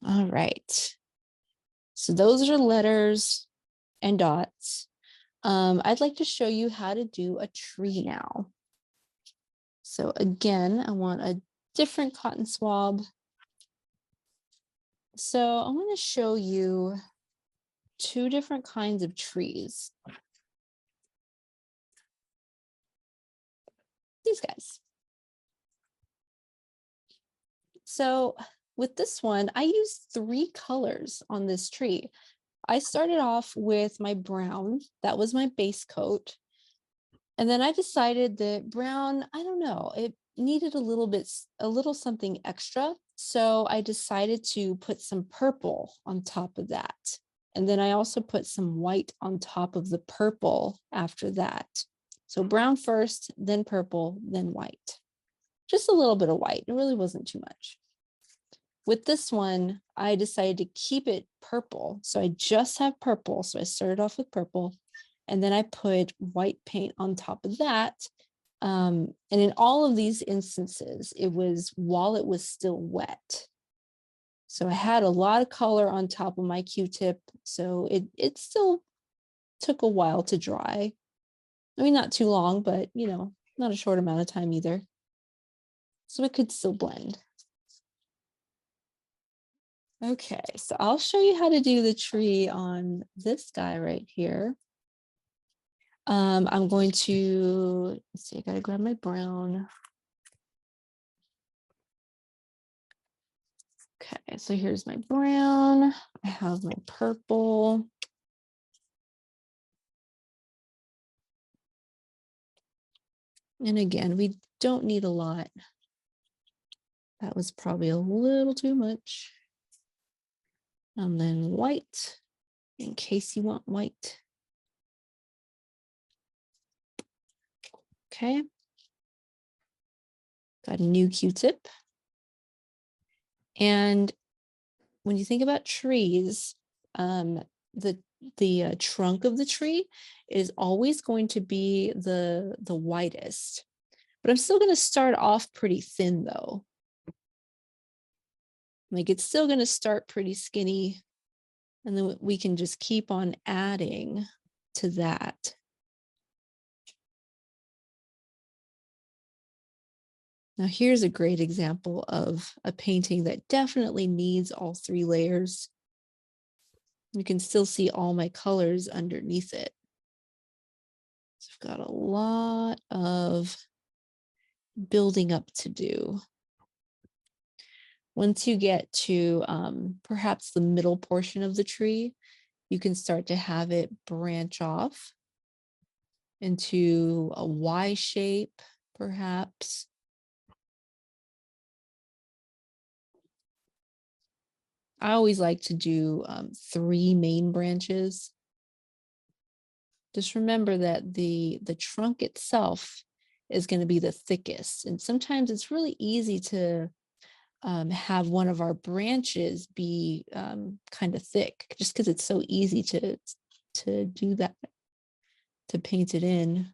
All right. So those are letters and dots. I'd like to show you how to do a tree now. So again, I want a different cotton swab. So I want to show you two different kinds of trees. These guys. So with this one, I used 3 colors on this tree. I started off with my brown. That was my base coat. And then I decided that brown, I don't know, it needed a little something extra. So I decided to put some purple on top of that. And then I also put some white on top of the purple after that. So brown first, then purple, then white. Just a little bit of white. It really wasn't too much. With this one, I decided to keep it purple. So I just have purple. So I started off with purple. And then I put white paint on top of that. And in all of these instances, it was while it was still wet. So I had a lot of color on top of my Q-tip. So it still took a while to dry. I mean, not too long, but you know, not a short amount of time either. So it could still blend. Okay, so I'll show you how to do the tree on this guy right here. I'm going to, let's see, I gotta grab my brown. Okay, so here's my brown. I have my purple. And again, we don't need a lot. That was probably a little too much. And then white, in case you want white. Okay. Got a new Q-tip. And when you think about trees, the trunk of the tree is always going to be the widest. But I'm still going to start off pretty thin though. Like it's still going to start pretty skinny. And then we can just keep on adding to that. Now here's a great example of a painting that definitely needs all 3 layers. You can still see all my colors underneath it. So I've got a lot of building up to do. Once you get to perhaps the middle portion of the tree, you can start to have it branch off into a Y shape, perhaps. I always like to do 3 main branches. Just remember that the trunk itself is going to be the thickest. And sometimes it's really easy to have one of our branches be kind of thick, just because it's so easy to do that, to paint it in.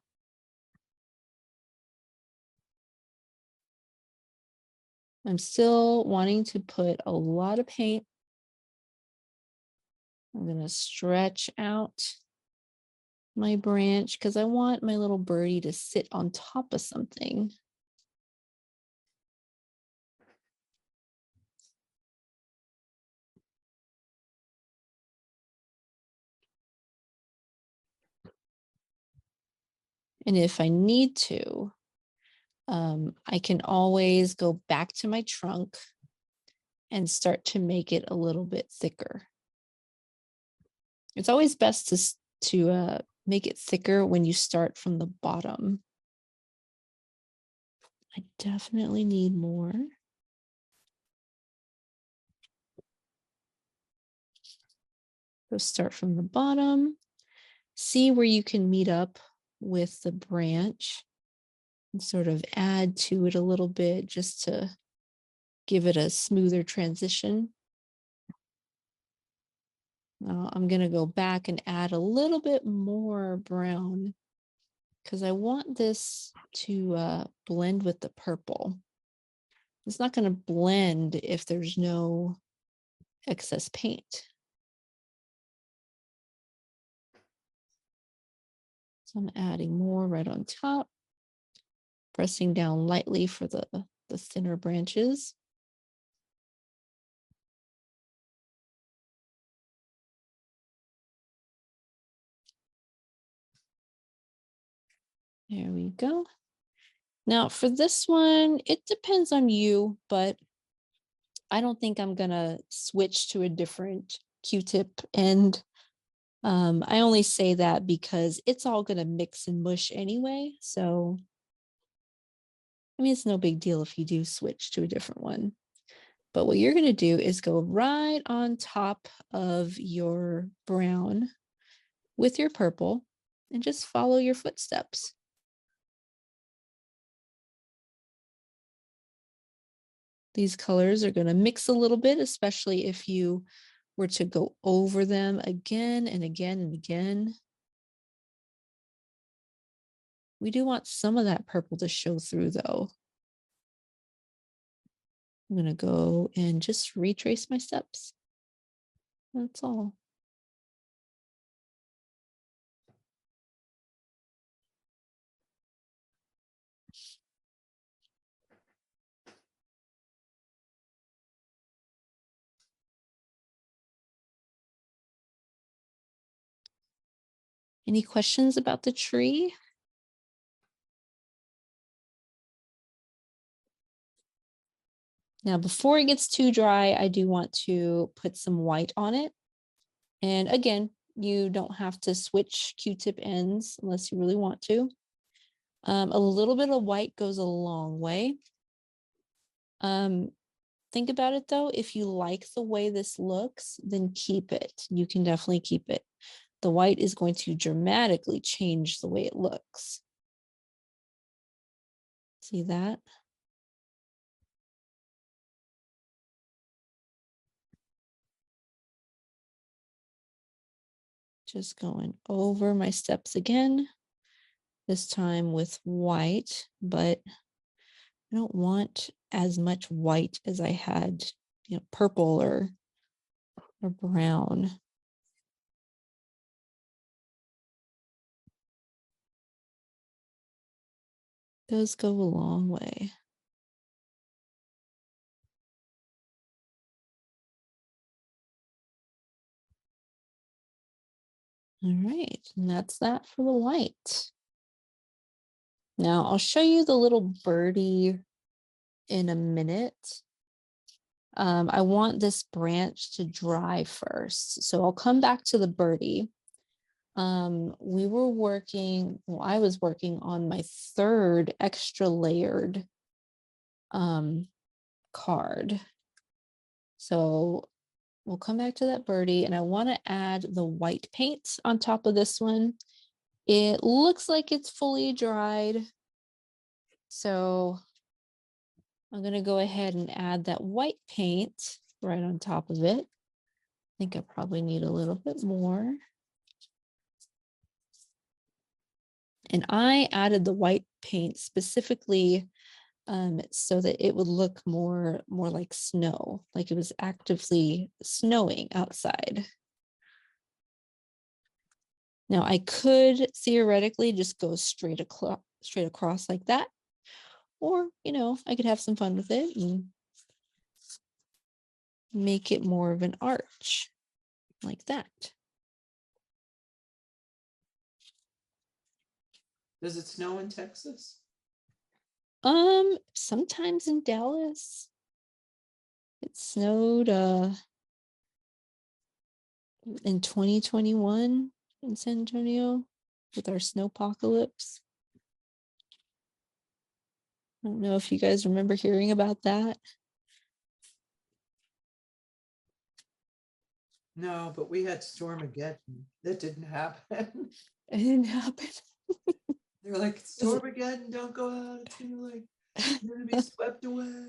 I'm still wanting to put a lot of paint. I'm going to stretch out my branch because I want my little birdie to sit on top of something. And if I need to, I can always go back to my trunk and start to make it a little bit thicker. It's always best to make it thicker when you start from the bottom. I definitely need more. So start from the bottom, see where you can meet up with the branch and sort of add to it a little bit just to give it a smoother transition. Now I'm going to go back and add a little bit more brown because I want this to blend with the purple. It's not going to blend if there's no excess paint. So I'm adding more right on top, pressing down lightly for the thinner branches. There we go. Now for this one, it depends on you, but I don't think I'm gonna switch to a different Q-tip end. I only say that because it's all gonna mix and mush anyway. So, I mean, it's no big deal if you do switch to a different one. But what you're gonna do is go right on top of your brown with your purple and just follow your footsteps. These colors are going to mix a little bit, especially if you were to go over them again and again and again. We do want some of that purple to show through though. I'm going to go and just retrace my steps. That's all. Any questions about the tree? Now, before it gets too dry, I do want to put some white on it. And again, you don't have to switch Q-tip ends unless you really want to. A little bit of white goes a long way. Think about it though, if you like the way this looks, then keep it. You can definitely keep it. The white is going to dramatically change the way it looks. See that? Just going over my steps again, this time with white, but I don't want as much white as I had, purple or brown. Does go a long way. All right, and that's that for the white. Now I'll show you the little birdie in a minute. I want this branch to dry first. So I'll come back to the birdie. We were working, well, I was working on my third extra layered card. So we'll come back to that birdie and I want to add the white paint on top of this one. It looks like it's fully dried. So I'm going to go ahead and add that white paint right on top of it. I think I probably need a little bit more. And I added the white paint specifically so that it would look more like snow, like it was actively snowing outside. Now I could theoretically just go straight across like that, or I could have some fun with it and make it more of an arch like that. Does it snow in Texas? Sometimes in Dallas. It snowed in 2021 in San Antonio with our snowpocalypse. I don't know if you guys remember hearing about that. No, but we had Stormageddon. That didn't happen. It didn't happen. They were like, Stormageddon, don't go out. It's gonna be swept away.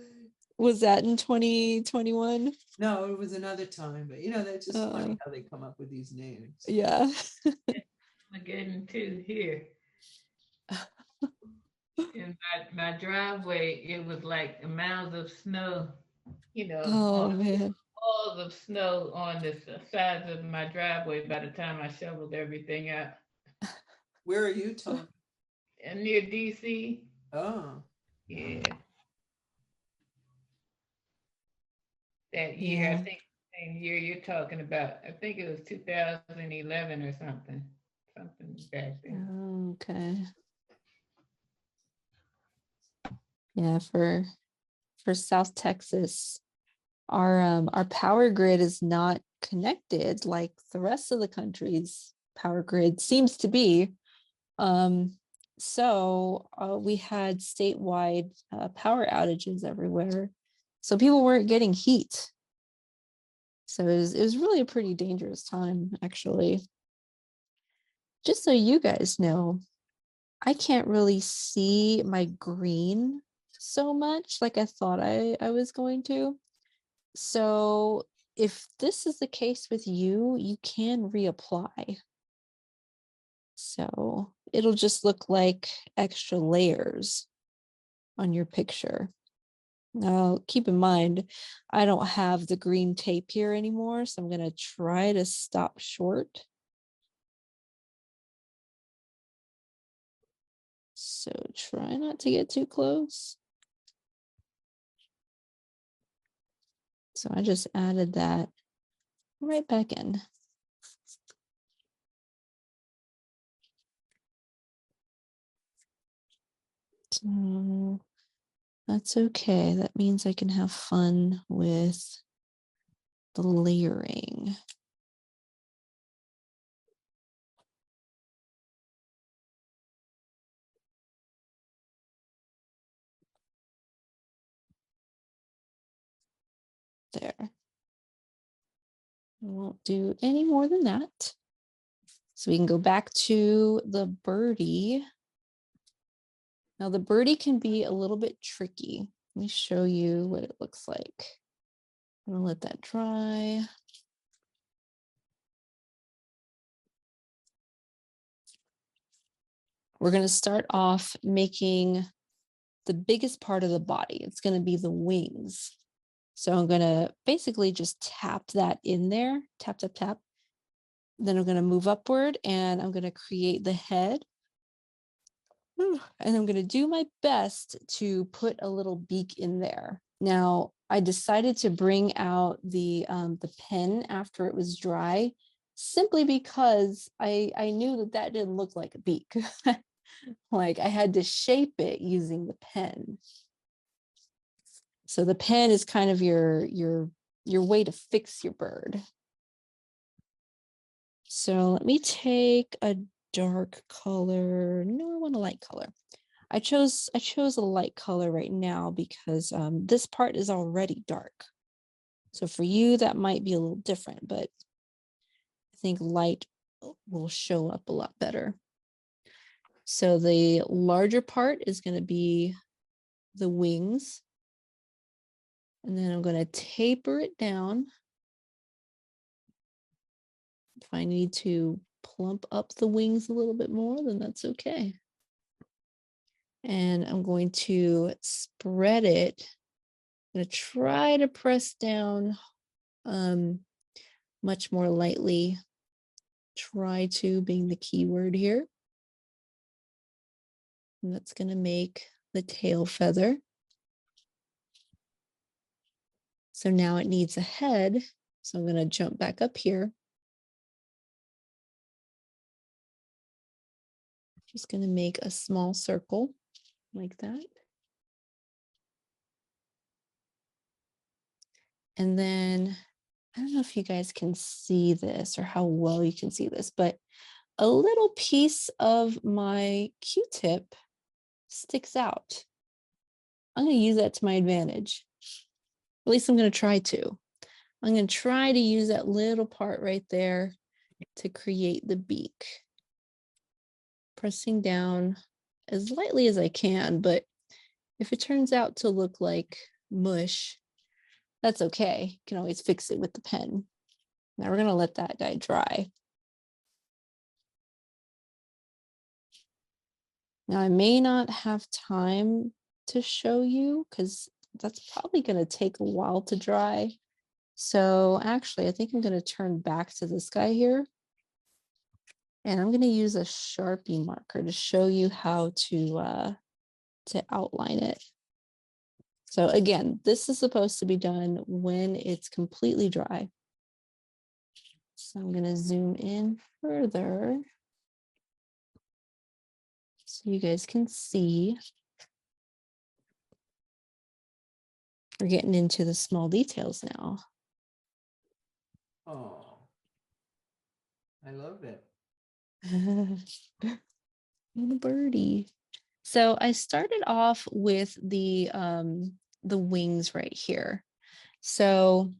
Was that in 2021? No, it was another time, but that's just funny how they come up with these names. Yeah. I'm getting to here. In my driveway, it was like mounds of snow, Oh man. walls of snow on the sides of my driveway by the time I shoveled everything out. Where are you, Tom? And near DC. Oh. Yeah. That year, Yeah. I think same year you're talking about. I think it was 2011 or something. Something back then. Okay. Yeah, for South Texas, our power grid is not connected like the rest of the country's power grid seems to be. So we had statewide power outages everywhere. So people weren't getting heat. So it was really a pretty dangerous time, actually. Just so you guys know, I can't really see my green so much like I thought I was going to. So if this is the case with you, you can reapply. So it'll just look like extra layers on your picture. Now, keep in mind, I don't have the green tape here anymore, so I'm going to try to stop short. So try not to get too close. So I just added that right back in. So that's okay. That means I can have fun with the layering. There. I won't do any more than that. So we can go back to the birdie. Now the birdie can be a little bit tricky. Let me show you what it looks like. I'm gonna let that dry. We're gonna start off making the biggest part of the body. It's gonna be the wings. So I'm gonna basically just tap that in there, tap, tap, tap. Then I'm gonna move upward and I'm gonna create the head. And I'm going to do my best to put a little beak in there. Now, I decided to bring out the pen after it was dry, simply because I knew that didn't look like a beak. Like I had to shape it using the pen. So the pen is kind of your way to fix your bird. So let me take a dark color. No, I want a light color. I chose a light color right now because this part is already dark. So for you, that might be a little different, but I think light will show up a lot better. So the larger part is going to be the wings. And then I'm going to taper it down. If I need to plump up the wings a little bit more, then that's okay. And I'm going to spread it. I'm going to try to press down much more lightly. Try to being the key word here. And that's going to make the tail feather. So now it needs a head. So I'm going to jump back up here. Just going to make a small circle like that. And then, I don't know if you guys can see this or how well you can see this, but a little piece of my Q-tip sticks out. I'm going to use that to my advantage. At least I'm going to try to. I'm going to try to use that little part right there to create the beak. Pressing down as lightly as I can, but if it turns out to look like mush, that's okay. You can always fix it with the pen. Now we're going to let that guy dry. Now I may not have time to show you because that's probably going to take a while to dry. So actually, I think I'm going to turn back to this guy here. And I'm going to use a Sharpie marker to show you how to outline it. So again, this is supposed to be done when it's completely dry. So I'm going to zoom in further so you guys can see. We're getting into the small details now. Oh, I love it. Little birdie. So I started off with the wings right here. So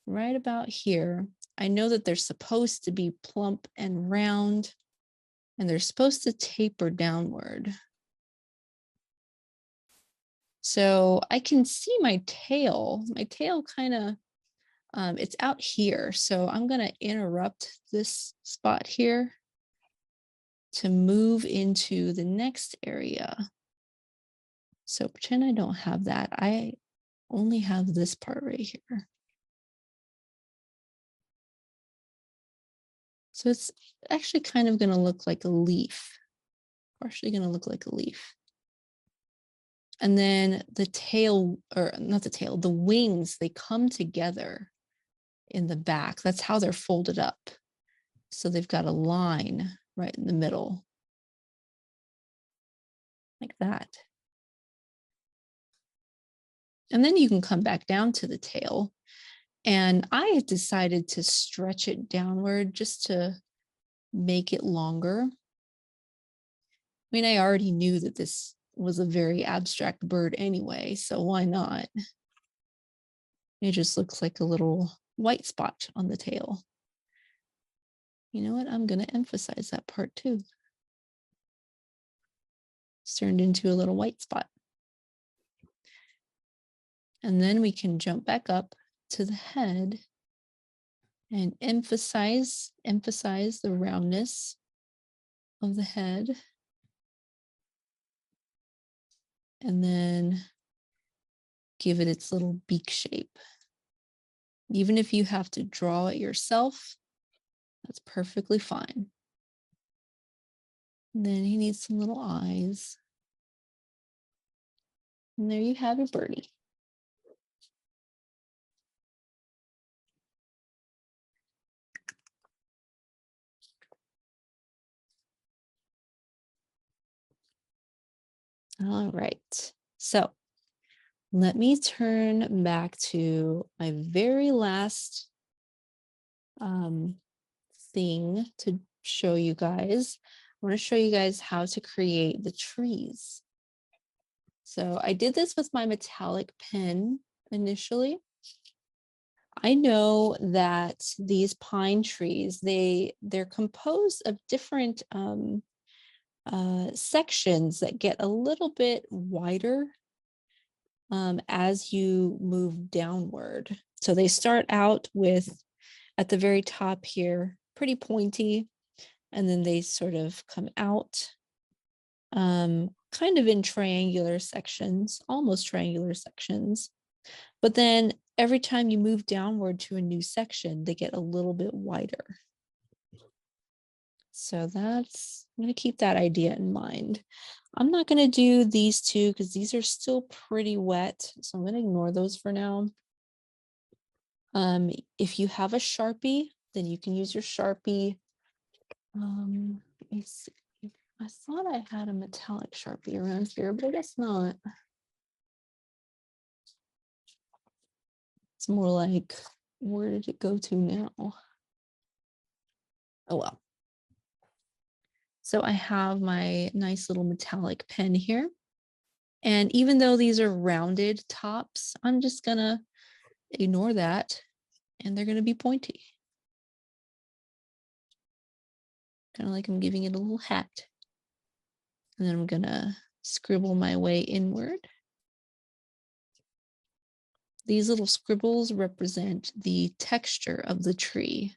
right about here, I know that they're supposed to be plump and round, and they're supposed to taper downward. So I can see my tail. My tail kind of, it's out here. So I'm going to interrupt this spot here to move into the next area. So pretend I don't have that. I only have this part right here. So it's actually kind of going to look like a leaf, partially going to look like a leaf. And then the tail, or not the tail, the wings, they come together in the back. That's how they're folded up. So they've got a line right in the middle, like that. And then you can come back down to the tail. And I had decided to stretch it downward just to make it longer. I mean, I already knew that this was a very abstract bird anyway, so why not? It just looks like a little white spot on the tail. You know what? I'm going to emphasize that part too. It's turned into a little white spot. And then we can jump back up to the head and emphasize the roundness of the head. And then give it its little beak shape. Even if you have to draw it yourself, that's perfectly fine. And then he needs some little eyes. And there you have your birdie. All right. So let me turn back to my very last thing to show you guys. I want to show you guys how to create the trees. So I did this with my metallic pen initially. I know that these pine trees, they're composed of different sections that get a little bit wider as you move downward. So they start out with, at the very top here, pretty pointy, and then they sort of come out kind of in triangular sections, almost triangular sections. But then every time you move downward to a new section, they get a little bit wider. So that's, I'm going to keep that idea in mind. I'm not going to do these two because these are still pretty wet. So I'm going to ignore those for now. If you have a Sharpie, then you can use your Sharpie. Let me see. I thought I had a metallic Sharpie around here, but I guess not. It's more like, where did it go to now? Oh, well. So I have my nice little metallic pen here. And even though these are rounded tops, I'm just gonna ignore that and they're gonna be pointy. Kind of like I'm giving it a little hat. And then I'm gonna scribble my way inward. These little scribbles represent the texture of the tree.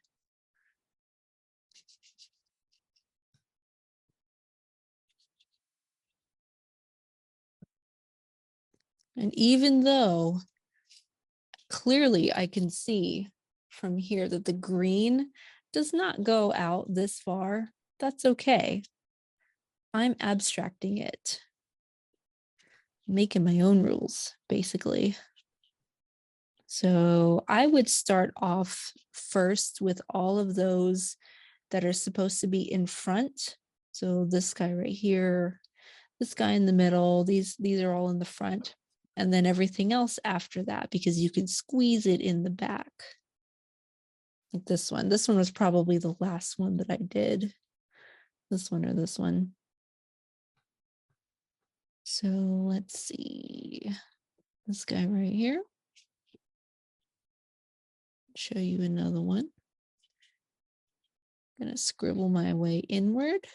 And even though clearly I can see from here that the green does not go out this far, that's okay. I'm abstracting it, making my own rules, basically. So I would start off first with all of those that are supposed to be in front. So this guy right here, this guy in the middle, these are all in the front. And then everything else after that, because you can squeeze it in the back. Like this one. This one was probably the last one that I did. This one or this one. So let's see. This guy right here. Show you another one. I'm gonna scribble my way inward.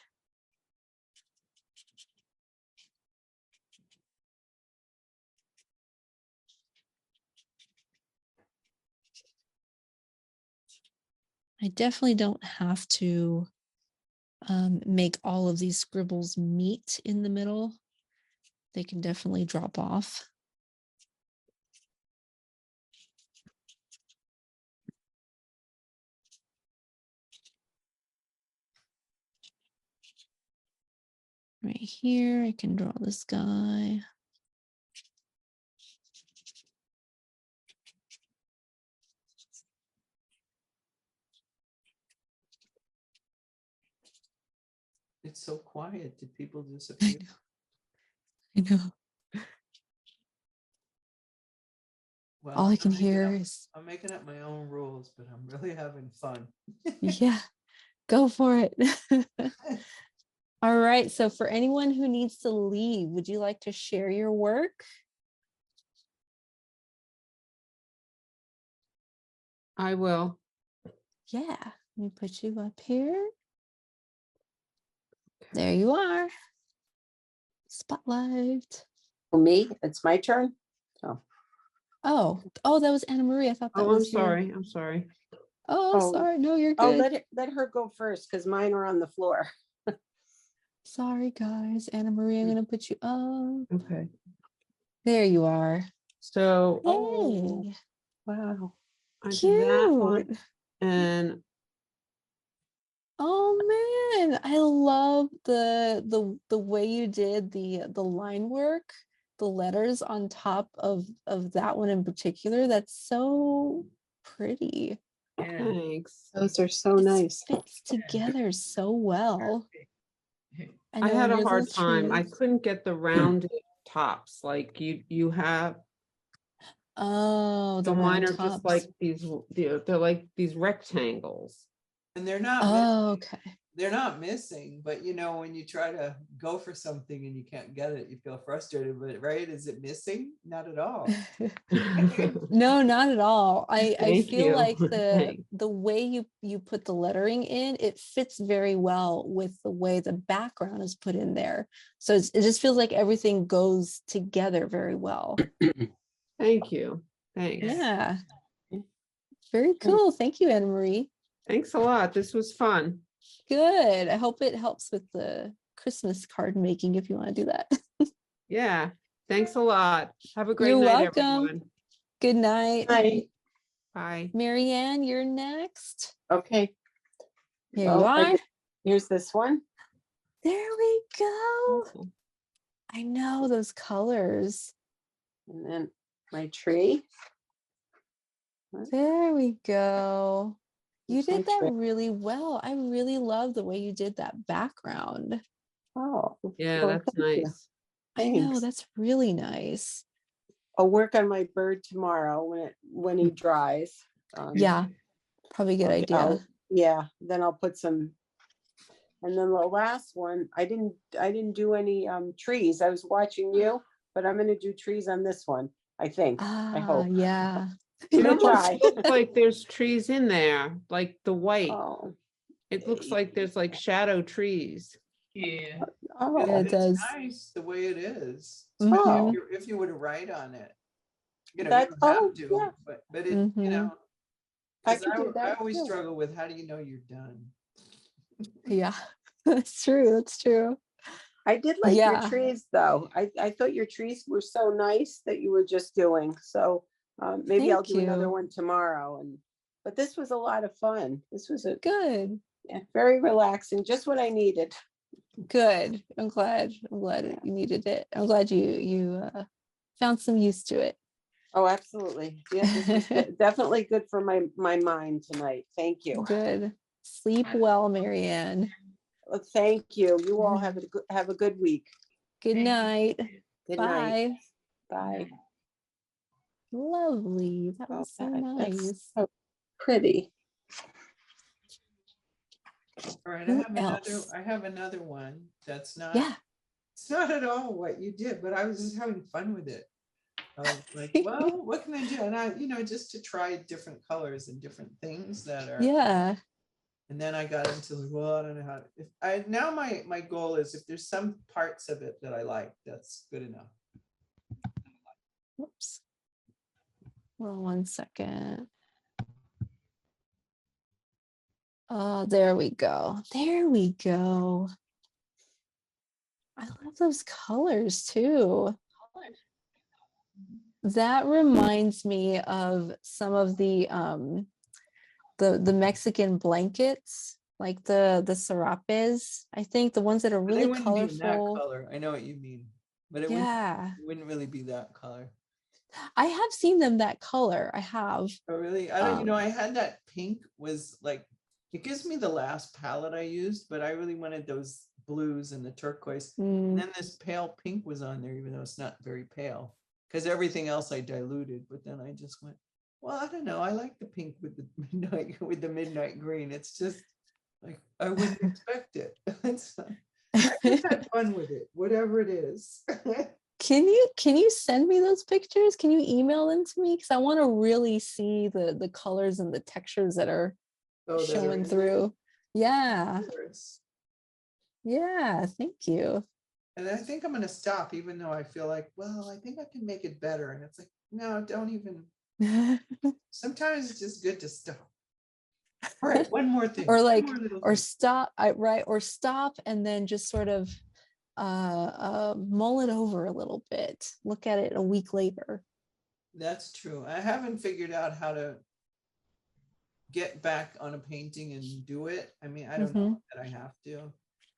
I definitely don't have to make all of these scribbles meet in the middle. They can definitely drop off. Right here, I can draw this guy. It's so quiet. Did people disappear? I know. Well, All I can I'm making hear up- is, I'm making up my own rules, but I'm really having fun. yeah, go for it. All right, so for anyone who needs to leave, would you like to share your work? I will. Yeah, let me put you up here. There you are. Spotlight. Me, it's my turn. Oh, that was Anna Marie. I thought that Oh, I'm was your. sorry. I'm sorry. Oh, I'm Oh. sorry. No, you're Oh, good. let her go first because mine are on the floor. Sorry, guys. Anna Marie, I'm gonna put you up. Okay. There you are. So Oh. Hey, Wow. I did that one, cute. and Oh man, I love the way you did the line work, the letters on top of that one in particular. That's so pretty. Yeah. thanks. Those are so It nice. fits together so well. I know had in a your hard little time. I trees. couldn't get the rounded tops like you have. Oh, the So mine round are just tops. like these. They're like these rectangles. And they're not meant Oh, okay. they're not missing, but you know, when you try to go for something and you can't get it, you feel frustrated, but right? Is it missing? Not at all. No, not at all. I Thank feel you. like Thanks. the way you put the lettering in, it fits very well with the way the background is put in there. So it just feels like everything goes together very well. Thank you. Thanks. Yeah. Very cool. Thank you, Anna Marie. Thanks a lot. This was fun. Good. I hope it helps with the Christmas card making if you want to do that. Yeah. Thanks a lot. Have a great You're night, welcome. everyone. Good night. Hi. Bye. Marianne, you're next. Okay. Here Well, you are. Here's this one. There we go. I know those colors. And then my tree. There we go. You Here's my did that tree. really well. I really love the way you did that background. Oh. Yeah, well, that's thank you. nice. I know, Thanks. that's really nice. I'll work on my bird tomorrow when he dries. Yeah, probably a good idea. Yeah, then I'll put some. And then the last one, I didn't do any trees. I was watching you, but I'm gonna do trees on this one, I think. I hope. Yeah. It Gonna almost try. looks like there's trees in there, like the white. Oh, It looks like there's like shadow trees. Yeah. oh, Yeah, it It's does. nice the way it is, Mhm. especially if you were to write on it. You know, That- you don't have oh, to, yeah. but it, Mhm. you know, I 'cause could do I that always too. struggle with how do you know you're done? Yeah, that's true. That's true. I did like your Yeah. trees though. I thought your trees were so nice that you were just doing. So maybe I'll Thank do another you. one tomorrow. But this was a lot of fun. This was Good. very relaxing, just what I needed. Good. I'm glad that you needed it. I'm glad you found some use to it. Oh, absolutely. Yeah, this was definitely good for my mind tonight. Thank you. Good. Sleep well, Marianne. Well, thank you. You all have a good week. Good night. Good night. Bye. Bye. Lovely. That was so That's nice. so pretty. All right, Who else? I have another one that's not, Yeah. it's not at all what you did, but I was just having fun with it. I was like, well, what can I do? And I, you know, just to try different colors and different things that are. Yeah. And then I got into like, well, I don't know how. If I now my goal is if there's some parts of it that I like, that's good enough. Whoops. Hold on 1 second. Oh, there we go. There we go. I love those colors too. That reminds me of some of the Mexican blankets, like the serapes. I think the ones that are But they really wouldn't be in that colorful. color. I know what you mean, but it Yeah, wouldn't really be that color. I have seen them that color. I have. Oh, really? I don't, you know, Um, I had that pink was like, it gives me the last palette I used, but I really wanted those blues and the turquoise. And mm, then this pale pink was on there, even though it's not very pale, because everything else I diluted. But then I just went, well, I don't know. I like the pink with the midnight green. It's just like I wouldn't expect it. I just had fun with it, whatever it is. Can you send me those pictures? Can you email them to me? Because I want to really see the colors and the textures that are Oh, that are showing in there? through. Yeah. Of course. Yeah. Thank you. And I think I'm going to stop, even though I feel like, well, I think I can make it better. And it's like, no, don't even. Sometimes it's just good to stop. All right, one more thing. Or one like, more little or thing. stop, or stop and then just sort of mull it over a little bit. Look at it a week later. That's true. I haven't figured out how to get back on a painting and do it. I mean, I don't know that I have to,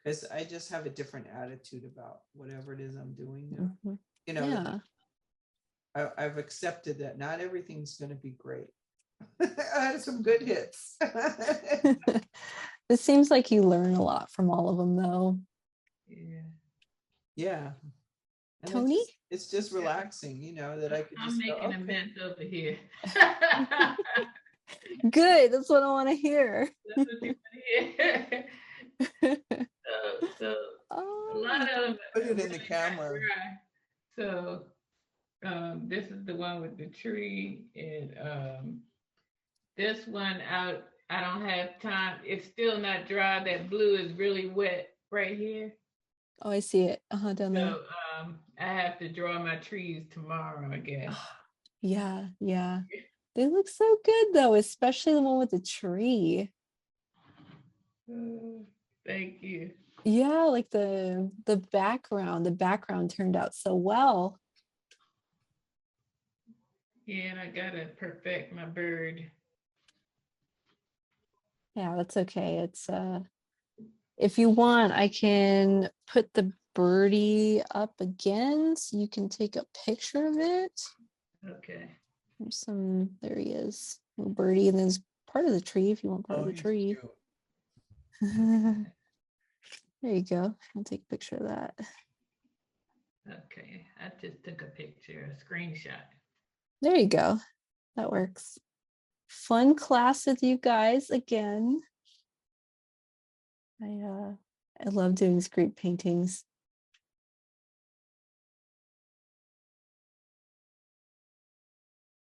because I just have a different attitude about whatever it is I'm doing now. Mhm. You know, Yeah. I've accepted that not everything's going to be great. I had some good hits. It seems like you learn a lot from all of them though. Yeah. Yeah. And Tony? it's just relaxing, you know, that I could I'm just go, making a okay. mess over here. Good. That's what I want to hear. That's what you wanna hear. One of them Put it in the really got camera. dry. So, this is the one with the tree and, this one out, I don't have time. It's still not dry. That blue is really wet right here. Oh, I see it. Down there. So, I have to draw my trees tomorrow, I guess. Yeah, yeah. They look so good though, especially the one with the tree. Thank you. Yeah, like the background turned out so well. Yeah, and I gotta perfect my bird. Yeah, that's okay. It's if you want, I can put the birdie up again so you can take a picture of it. Okay. There he is. Little birdie, and there's part of the tree if you want part Oh, of the he's tree. cute. There you go. I'll take a picture of that. Okay. I just took a picture, a screenshot. There you go. That works. Fun class with you guys again. I love doing street paintings.